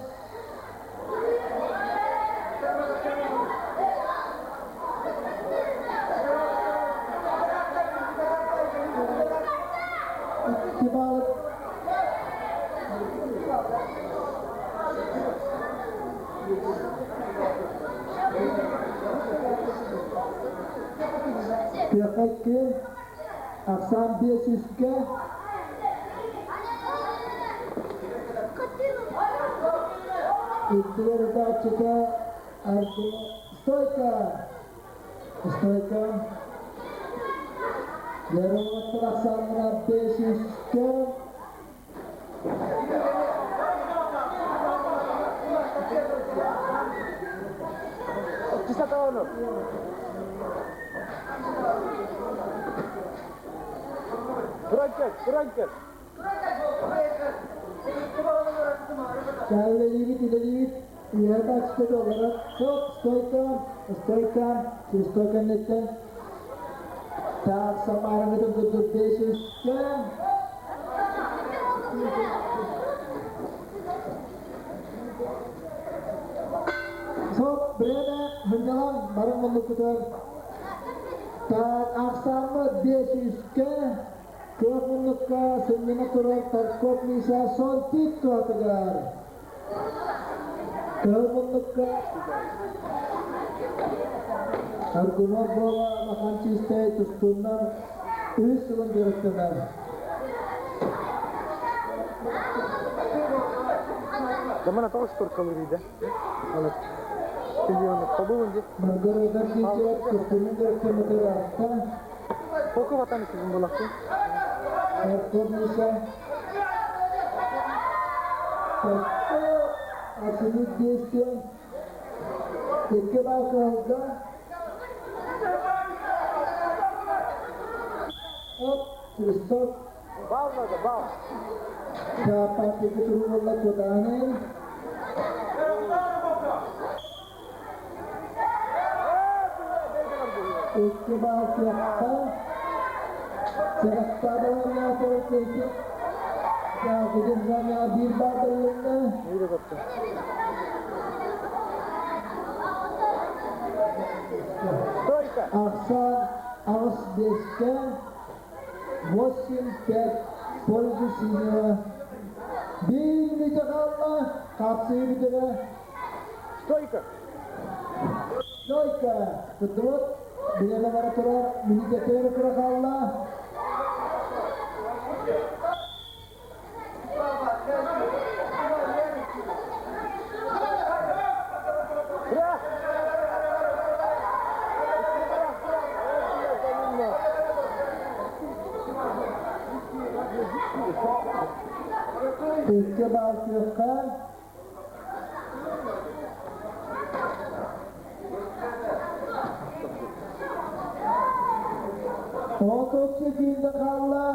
Kibal. Kıyafetki aksan 500'ke İktileri de açıkta Stoyka yarım vakti aksanına 500'ke Bisa tahu no. Kurangkat. ileri ileride açıkta olarak Stoyka netten tak samarını da durdur 500'ke Sok berada hendalan barang membukutan tak aksamı 500'ke kemunukka semina turun terkop nisa sontik tua tegar kemunukka argumar bawa makan ciste tustunar selon direktoran Zaman atau skor kalori dah. Kalau tujuan tabu mungkin. Magaragar dicek tustunar direktoran Pokok batan itu bolak tu. terkop nisa terkop asli desa ikbal kerja stop Bau ada bau. dapat diketurun oleh kotahan ikbal kerja serta dalamnya terkait ya kejenjangnya bir badalnya Ini dah betul. Stoika. aksan aus deska 85 pozisinya bir minute kalma kapsayı bitire Stoika. Stoyka betul dengan laboratorium minute kira kalma Ya. ikbal kerja otobüse girdi kalla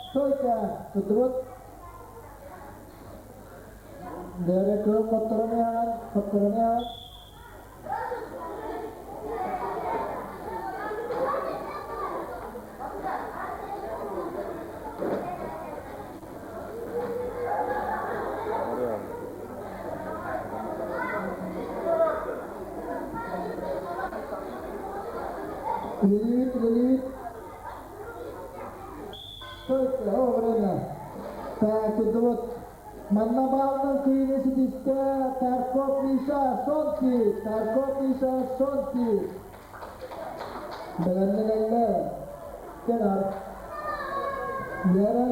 Stoyka betul dari ke kotorannya Lilit. Stoyka, benar. Tak kedua, mana balon kiri sedista, Tarkov Nisa Sonki. Dengan kenal. Yara,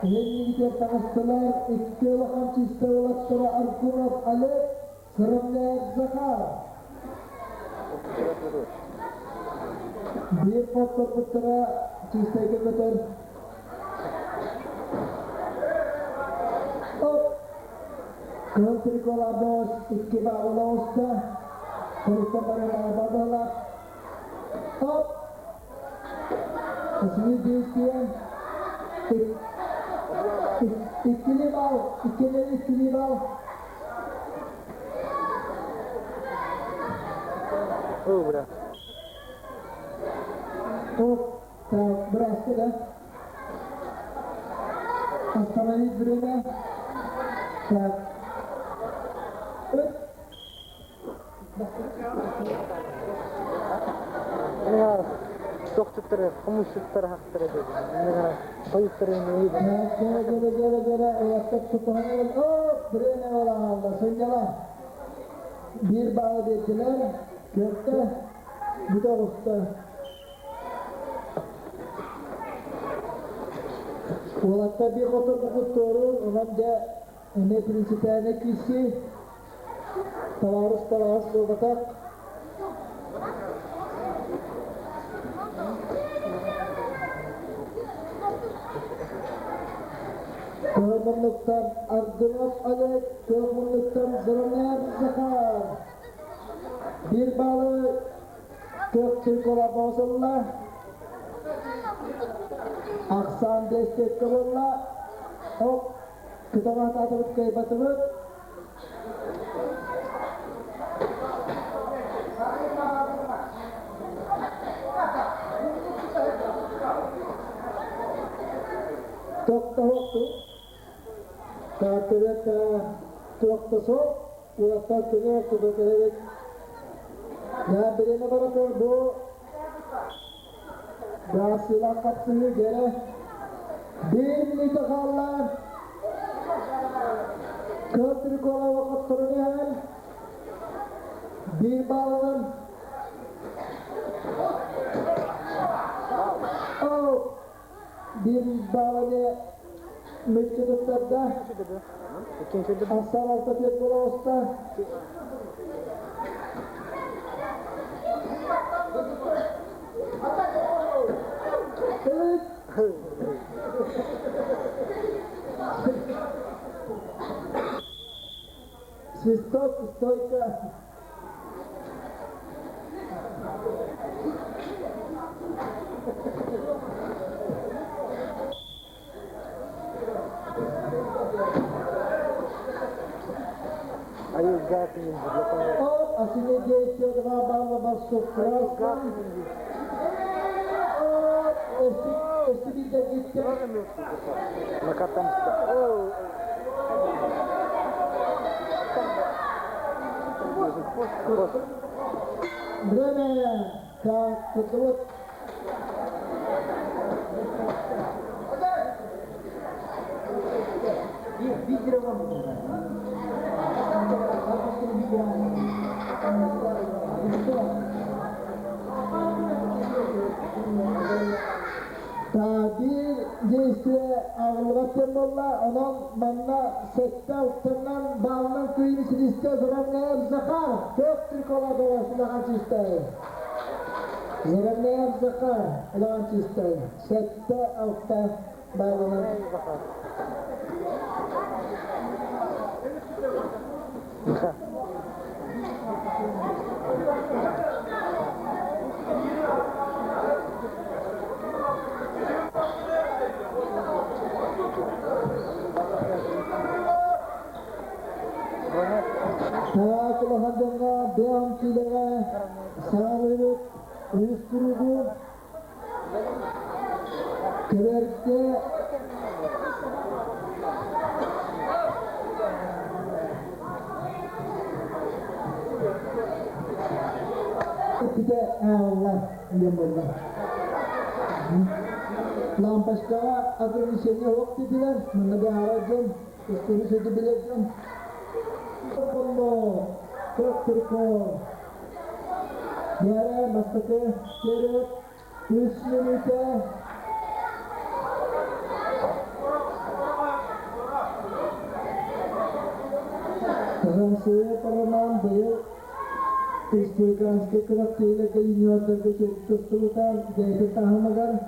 ini kita tengah setelah ikhtiar cista ulat surah Al-Qur'an Alif, seremnya Zakar. Bir foto putra çifteki götür. Hop. Country Colados, iki bağlı olsa. Polisi bana bağlılar. Hop. Ismi değiştiren. İkili bal, ikili bal. Oh, bra. Hop. Berhasil kan? Astamani berinya. Ya, çok tutları, kamu tutları haktır dedi. Ne kadar koyutları neydi? Gara-gara ayakta tutulanlar. Oh, berinya Allah. Senjalan. Bir bağ dediler. Köfte. Bu da usta. Olatta bir kotor bukut doğru, ondan da ne prinsiplerine kişi tavarus olacak. Kehumluktan Abdullah Ali, kehumluktan Zırner Zakar. Bir balı Gökçül Kolabozullah. Aksan destek kılınla hop kıtamat atılıp kaybatılıp tokta hoktu katiret tokta sok ulastar kini hoktu berkelet ya birine barakor bu Gasilah kapsını gere 1 minit kallar Kötü kola vakit turunyan bir balon oh bir balonu meclisinde da asal altı kola usta Stoika. Ayo gatin yung belakang. Oh, asli dia itu adalah masuk keras. Oh, esti dia gitu. Makatan sa. Oh. Berapa kak ketut? Dia bicara apa? Tadi jisle ağırlatın ola, onun bana sette utandan bağlanan köyünü siliste zorunlaya zakar. Çok Türk ola dolaşılan çisteyi. Zorunlaya zakar olan çisteyi. Sette utandan bağlanan. Kalau hadanga deam cilera selalu uyuşturucu kerette kita Allah yang Allah lampas kawa agar misalnya waktu bilang menegara jam istri sudah bilang jam Allah Kekirko Yara Mastake Kerep 3 minute Kahan saya Paraman Bayu Respublikanske karakteriyle juniorlarga çektirtuğudan devlet ahmagan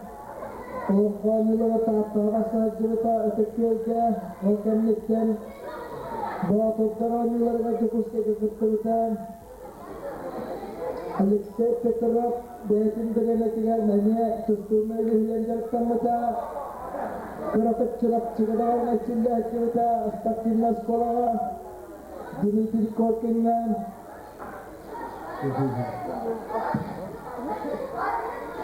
o konuları tahta ötekiyelge o kemlikten bu toplar oyunlarına çıkışta çıkırtuğudan Alexey Petrov devletin dönemetiler mene tuttuğunu ilgilenecekten mıta Kıratıkçılık çıkıdağın içinde açıkta Astakilna Skolava Dimitri Korkin'den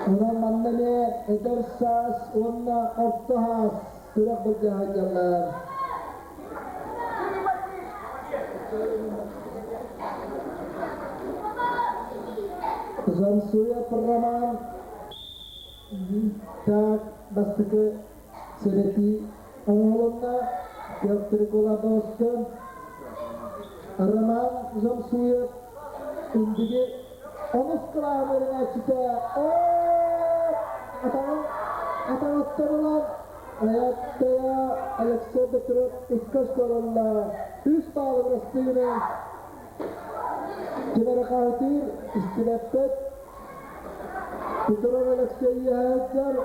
Ona mandane edersas onna ortahas Kırak berjahajalar Zamsuya Peraman Tak bastıkı Sedeti Angalonna Yaktrikola dostum Araman Zamsuya Indigi Onus kılamarına çıta Atang ottarulan Ayattaya Alexey Petrov İkkas kolonla Üst bağlı rastığını Kibara kahitir İstilepet Petrov Alexey'i hayatlar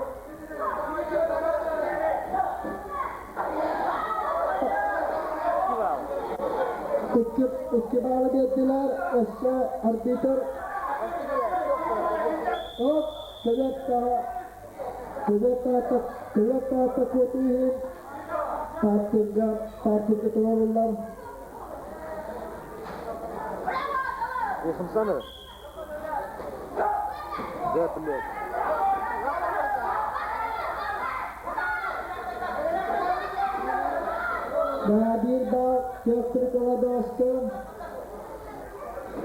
Ukki bağlı ettiler Aşağı arbiter Hop Kıvetta takvatihin Partir ketuğalırlar Yakımsana. Zeytinli. Nadir Bağ Köprü dostum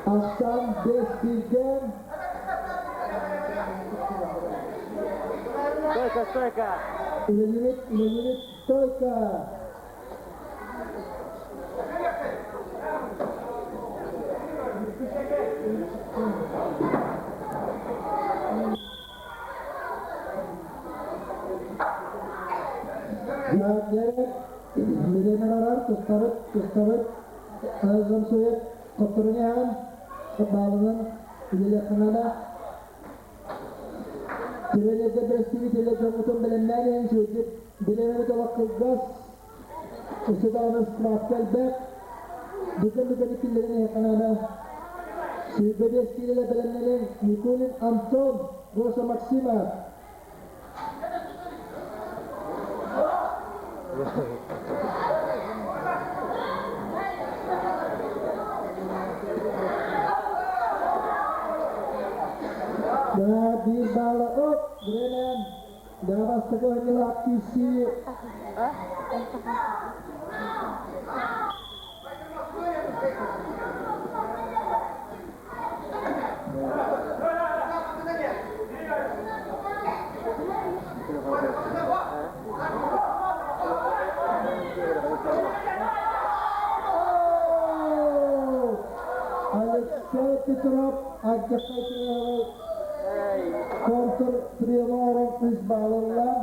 Akşam 5'den Stойка. İleri Stoyka Gerek Milenarar Kıstavıt Azam Soyet Koturunyan Kebağının İleri Kanada Tireler'de beştiği telefonutun bilinmeyen en sözü bilememi de vakıfgaz Usudanın sıkıntı bek Bütün ikillerin yakınana Sürbe beştiğiyle bilinmeyen Nikulin Anton Rosa Maxima Bir bağla hop Brennan Daha bastık oyuncular kişi Alexey Petrov ajak Petrov Kontur Priyoran Isbalullah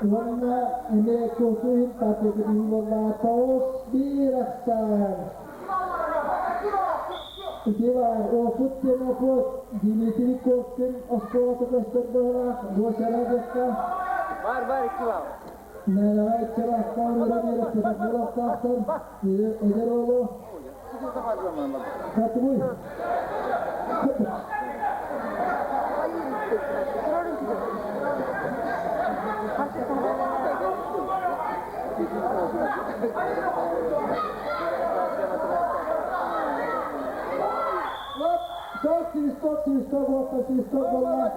Warna ini kusuhin Tapi kedua Taus diraksan Itilah Ofut Kenofut Dimitri Korkin Oskova Tukas Terbelah Dua cara jaka Var iki var. Nela cerah Kamera Merah Sepak Bola Kahtan Eger Allah Satu boy Stop bola.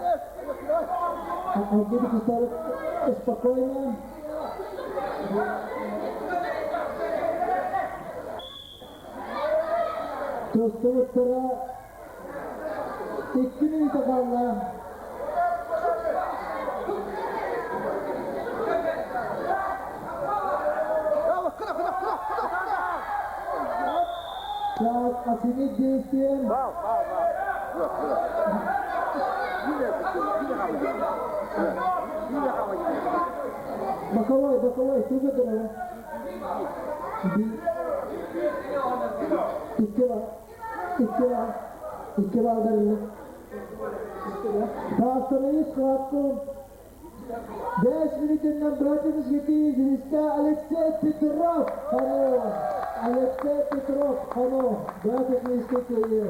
Jadi kita spokojnie. Terus terus 2 minut kala. Saat asini değiştiren. Bakawai, tunggu dulu. Istilah. İki baldırılık. Tahtanıyız hakkım. 5 minutinden bırakınız gittiğiniz liste Alexey Petrov. Hanım. Alexey Petrov. Hanım. Bırakınız gittiğiniz.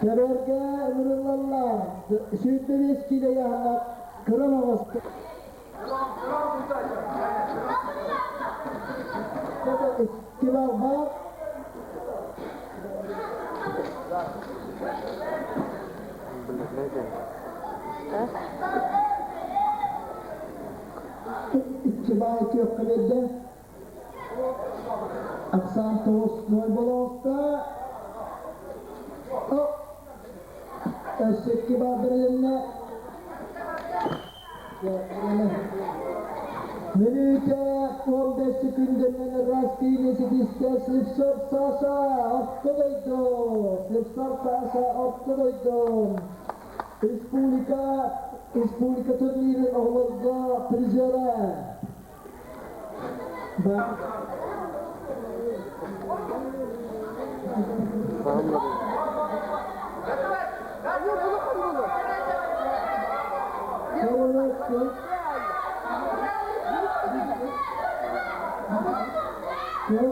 Terörge vururlarlar. Şimdi eskiyle yanak. Kıramamaz. İstivar var. İstivar yok edildi. Aksan toz noy bolonsta. Eski bardırlarına. Minute 15 sekundenen rastgele diste slipsor sasa ortadaydı. Slipsor sasa ortadaydı. Respublika turnirin oğlunda prizere. Bak.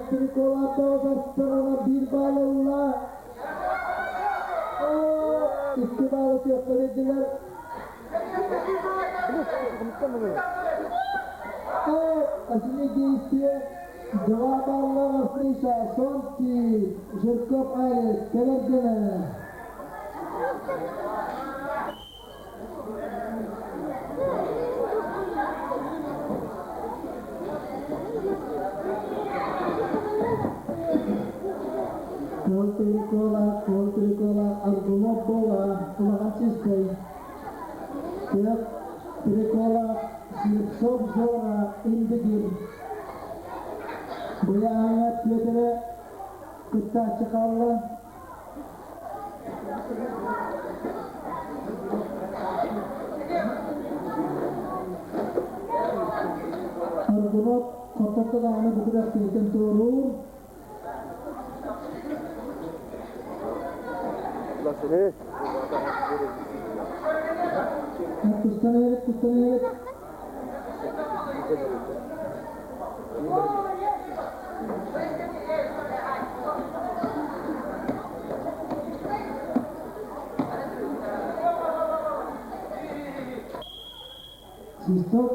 Trikolato Barcelona bir bağlılar. İki bağlı yapabilirler. Asli değişti. Cevap Allah Afrika son ki Jurkop Ayet Kelergene. Kol Trikola, Argumo Bola, Tumahansiste. Trikola, Slipsop Zora, Indigir. Buraya hangat götüre kıta çıkarlı. Argumo kotak dağını bırak teyten turur. Evet. Kustanayet. Sistok.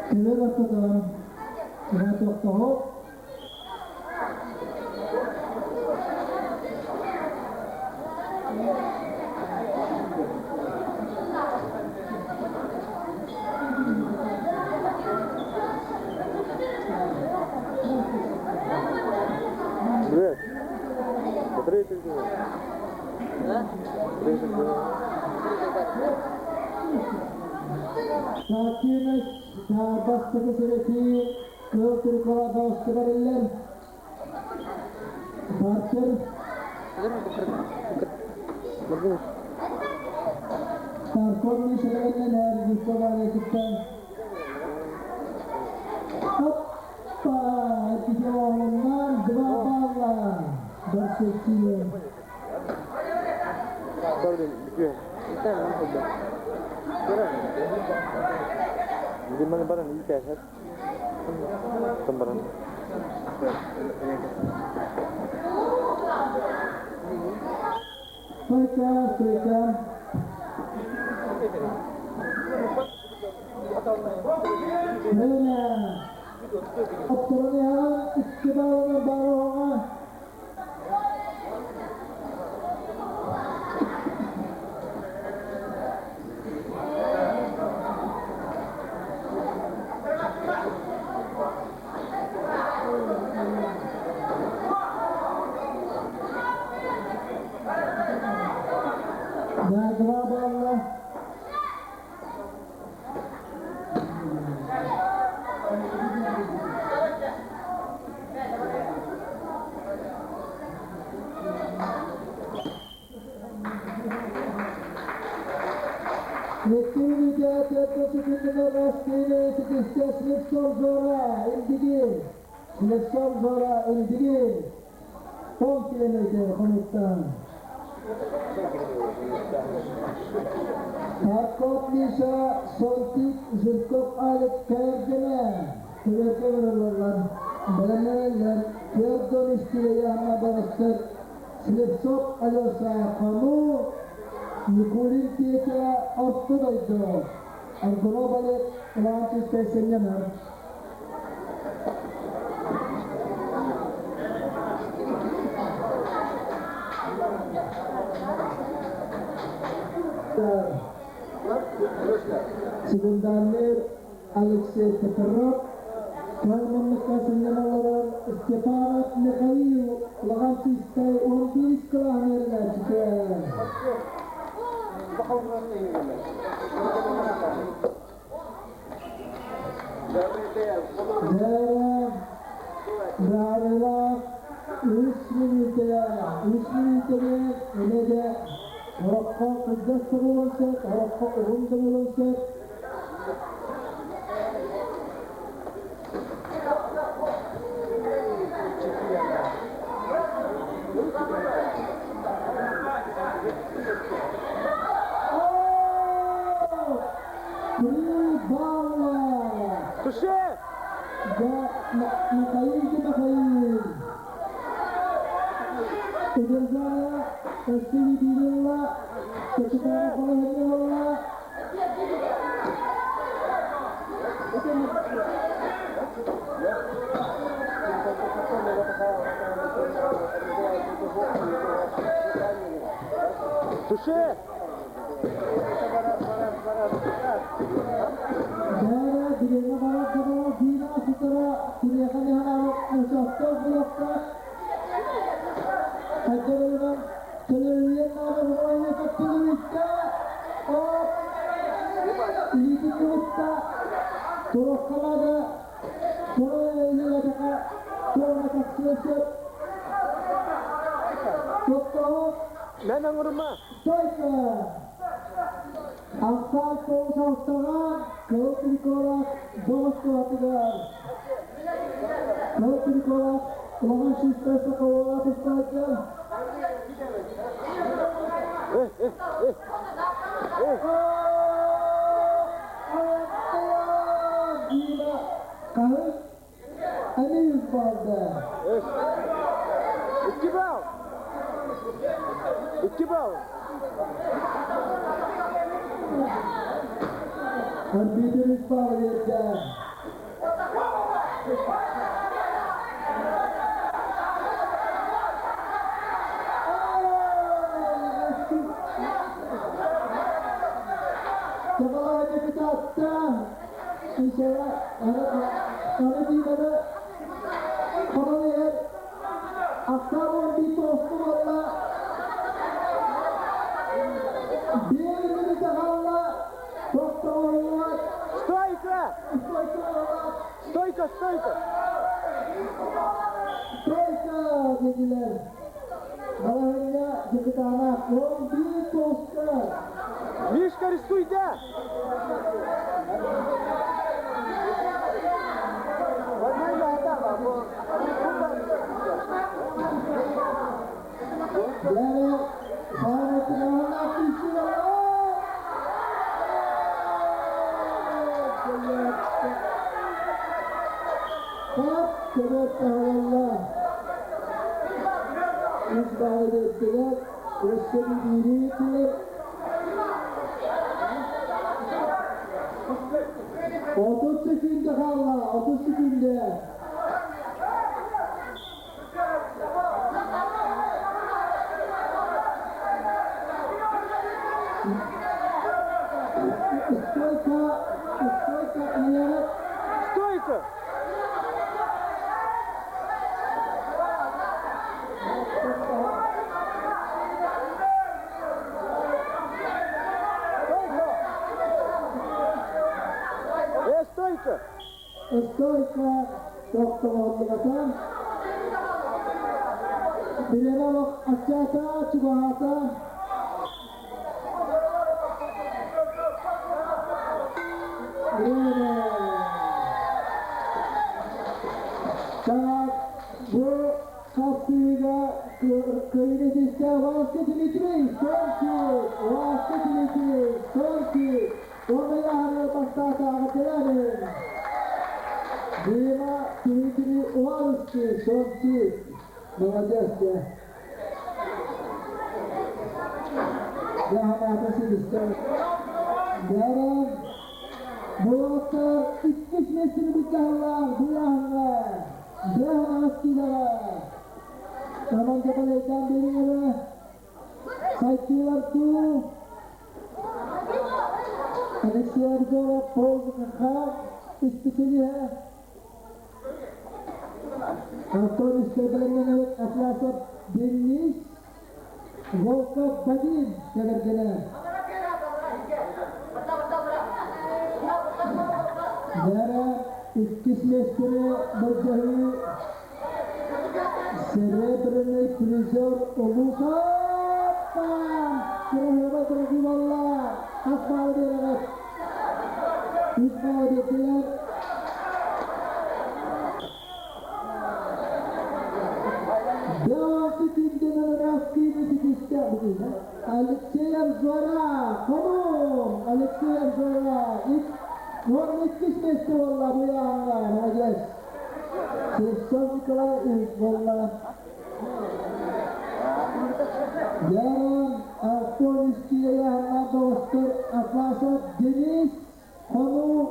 Kever ortadan. Kira toktohok. Evet. Батарея только. Sakiniz, bastırı süresi, kıl Trikola bastırırlar. Bartır. Performans edenler Mustafa ekipten. Hoppa! Ekibi oğlundan dua bağlar. Berseçiyor. Sabrin, bitiyor. Bir tane mi oldu? Di mana barang ini sehat? Tembaran. Mereka. Nena. Oturnya istimewa baru. Allah. Netice tetkikinde rastgele sıkıştı Slipsop Zora ilgili. Slipsop Zora ilgili. 10 kilometre konuktan. Tarkot Nisa Soltik Zirkop Alet Kayırdeme. Kıvırcı vururlar. Belenlerler. Kıyırdon istiyle ama barıştır. Slepsop alırsa kamu. Nikurin tiyete orta doydu. Argona balık ulançı seslenyemer. Sebenarnya Alexei Petrov kalau menekasnya orang Stepanov Mikhail lawan sistem Olimpis kelahirnya juga. Daerah Darla Usminitya ini dia Rokok kerja terulangset, rokok urun terulangset. Oh, Pribala. Touché! Mikhail ke Mikhail. Udah pasti dinilai ketika Allah. Touché! Daerah dirinya barat kedua Dina Sutera diriakan yang awak mencapai blokkan. Hajaran kelirian nama rumahnya ketulisnya. Oh, ini kita turut kelada. Turut ini ada kak. Turut ada selesai. Turut. Mana ngurma? Stoika. Asal Saustara, kau terikorak, bos kuatigar. Kau terikorak, lawan sistem sekolah saja. Gila, kau ini pada. İki bal. Arbiter pada. Coba aja kita datang. Insyaallah kalau di mana kalau lihat akan di posko mana dia ini Allah dokter Allah Стойка! Стойка, стойка! Troika dediler. Balahnya kita anak di posko. Мишка, рискуй, да! Dari para penahanan Israel. Allah. İsrail ettiler. Resmi diri ettiler. 30 sekünde kaldı. 30 sekünde. Стойка, нет. Стойка! Стойка! Стойка, doktor Abdülhasan. Bilene bak, aşağıda, çubahata. Bu Kapıyla köyüne dişte vazgeçileceğiz. Sonki. Oraya hanı başta tağıtlarım. Dima tweetini uvarıstı. Sonki. Молодец, ya. Ya hanı ister. Yarın bu hafta İtmiş nesini bıçaklar. Bu yanlar. Dehan askiler. Taman Kapalay'dan beri sayıklar tu Alexey Arzora Paul Khan ispiteli है Aktor istebelerden evet Atlas'a Deniz Volka Badin severgeler Yara iskisleştiri berjahı Cerebral pressure obusan Kira-kira berjumlah Asal dia Ismail dia Dewan Pimpinan Raski Nisita begini Alexey Arzora Komum Alexey Arzora Nornikis Mesti Wallah bu yang Majelis Session Nikolai Wallah Yarın Aktor İskiye'ye dostlar Atlas'a Deniz Konu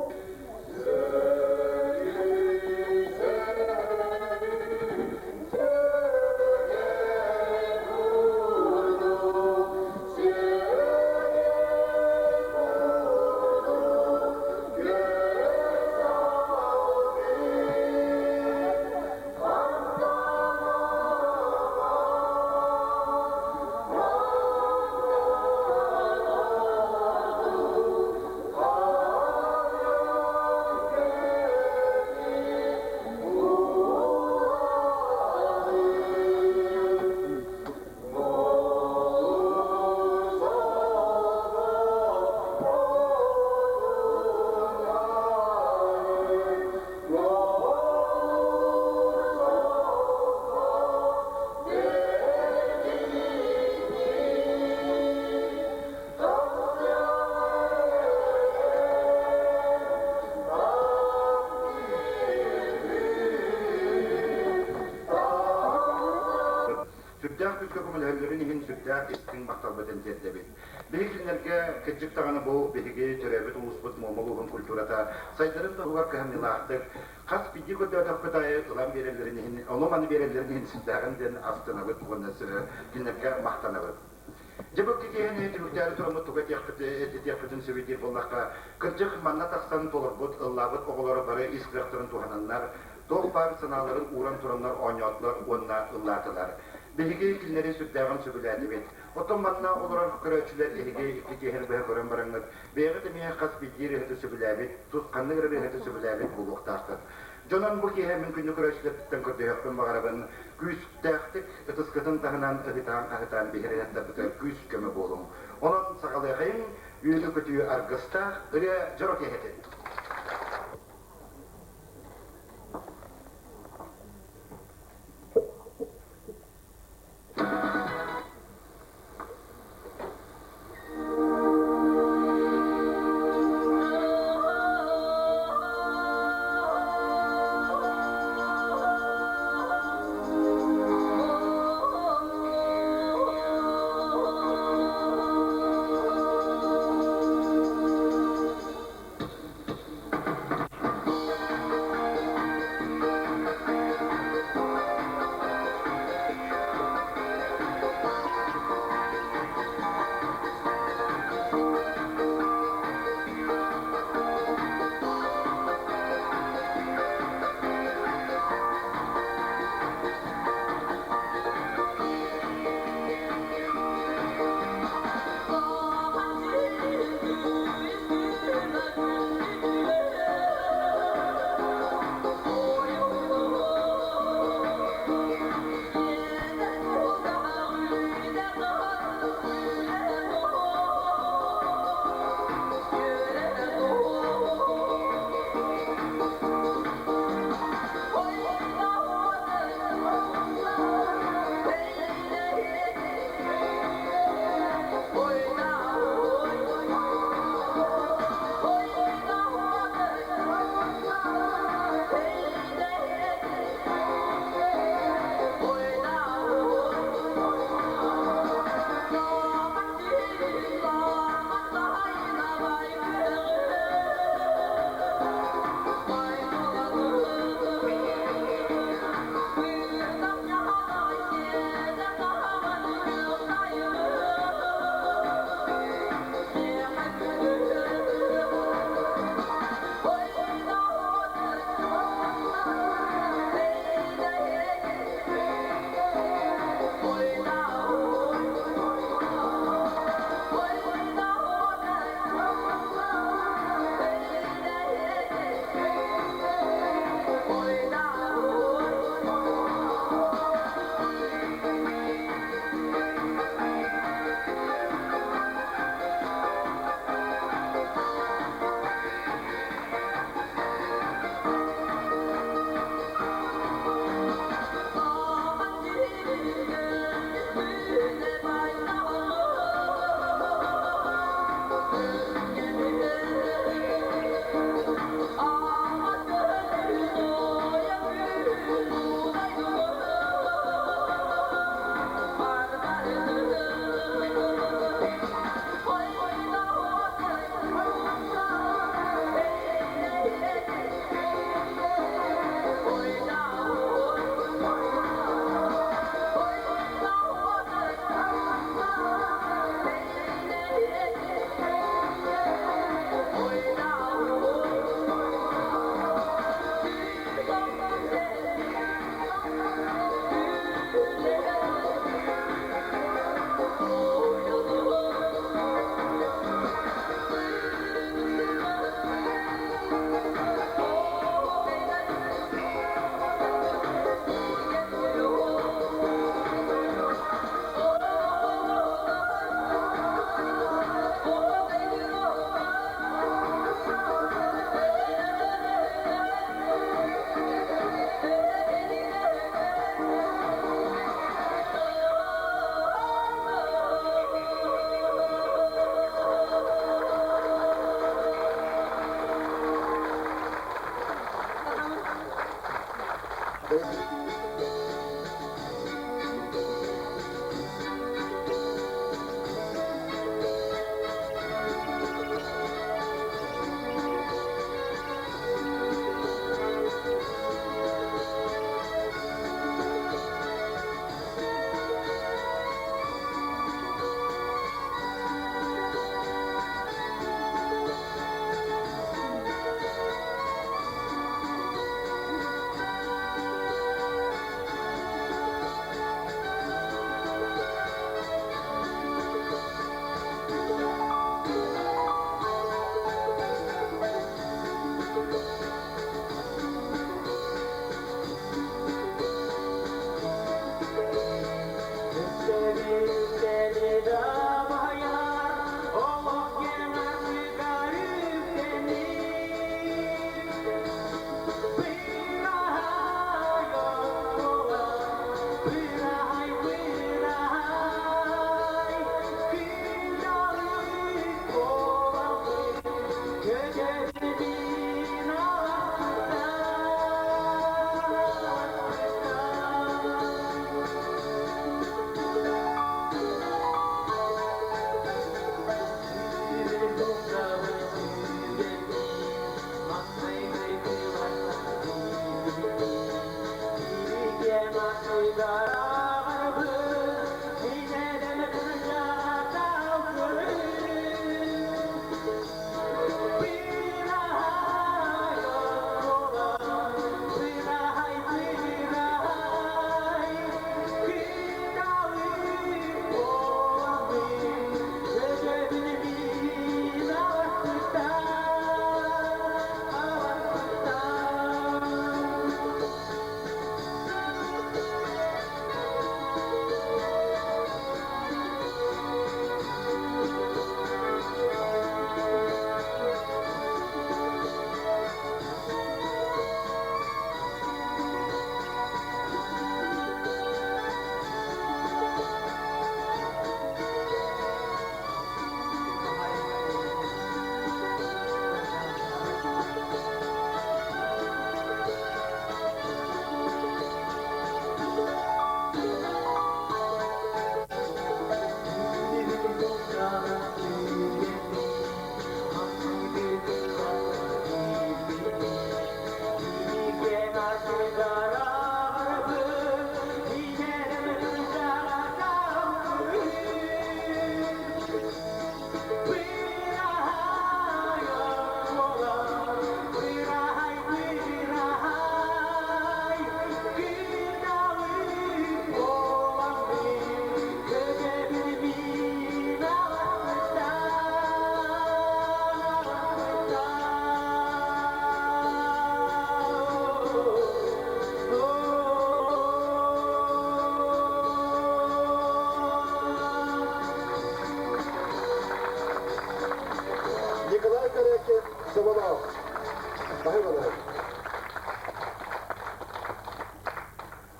Süttah Türk'e kumulherlerin ihin süttah iskin maktalbeten terdebi. Behiklinlerge kecik tağını bu behigi türebet ulusbut momaluğun kulturata saydarın da huvak kahamnilahtık. Kas piddi kodda takpıtayı ılan berellerin ihin, olumanı berellerin ihin süttahın den astınavıt onası kinlerge mahtanavıt. Jabak kehene tibuktar turamut tukat yakıtın sövedir bollakka kırcık manna taksan tolarbut ıllabıt oğuları barı iskiraktırın tuhananlar toğpar sanaların uğran turanlar oynatlar onna ıllatılar. Behige killeri süttağın söbülerdi bet. Otomanna olarak fıkıröçüler ehige iki her behe koran baranglar. Beğe demeye kas bir yeri hete söbülerdi. Tutkanlı göre hete söbülerdi buluq tahtır. Jonan bu kihe mümkünlü kıröçüler tutan kırdı yaptım bağırabın. Küs tähtik, ıtıskatın tahınan ahıtan behire hatta bıtır küs kömü bolum. Onun sağalayayın, yüzü kötüyü argısta, öyle jorok ehete.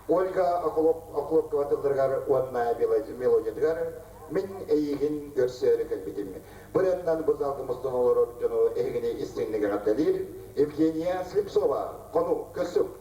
Ольга Акулов кварталдыргар уанна мелодиядыгар мен эйигин көрсөрү кэлбитимми. Бұряннан бұзалғымыздың олар жону эгіне истеңнеге ғатталир. Евгения Слепцова, қону көсіп.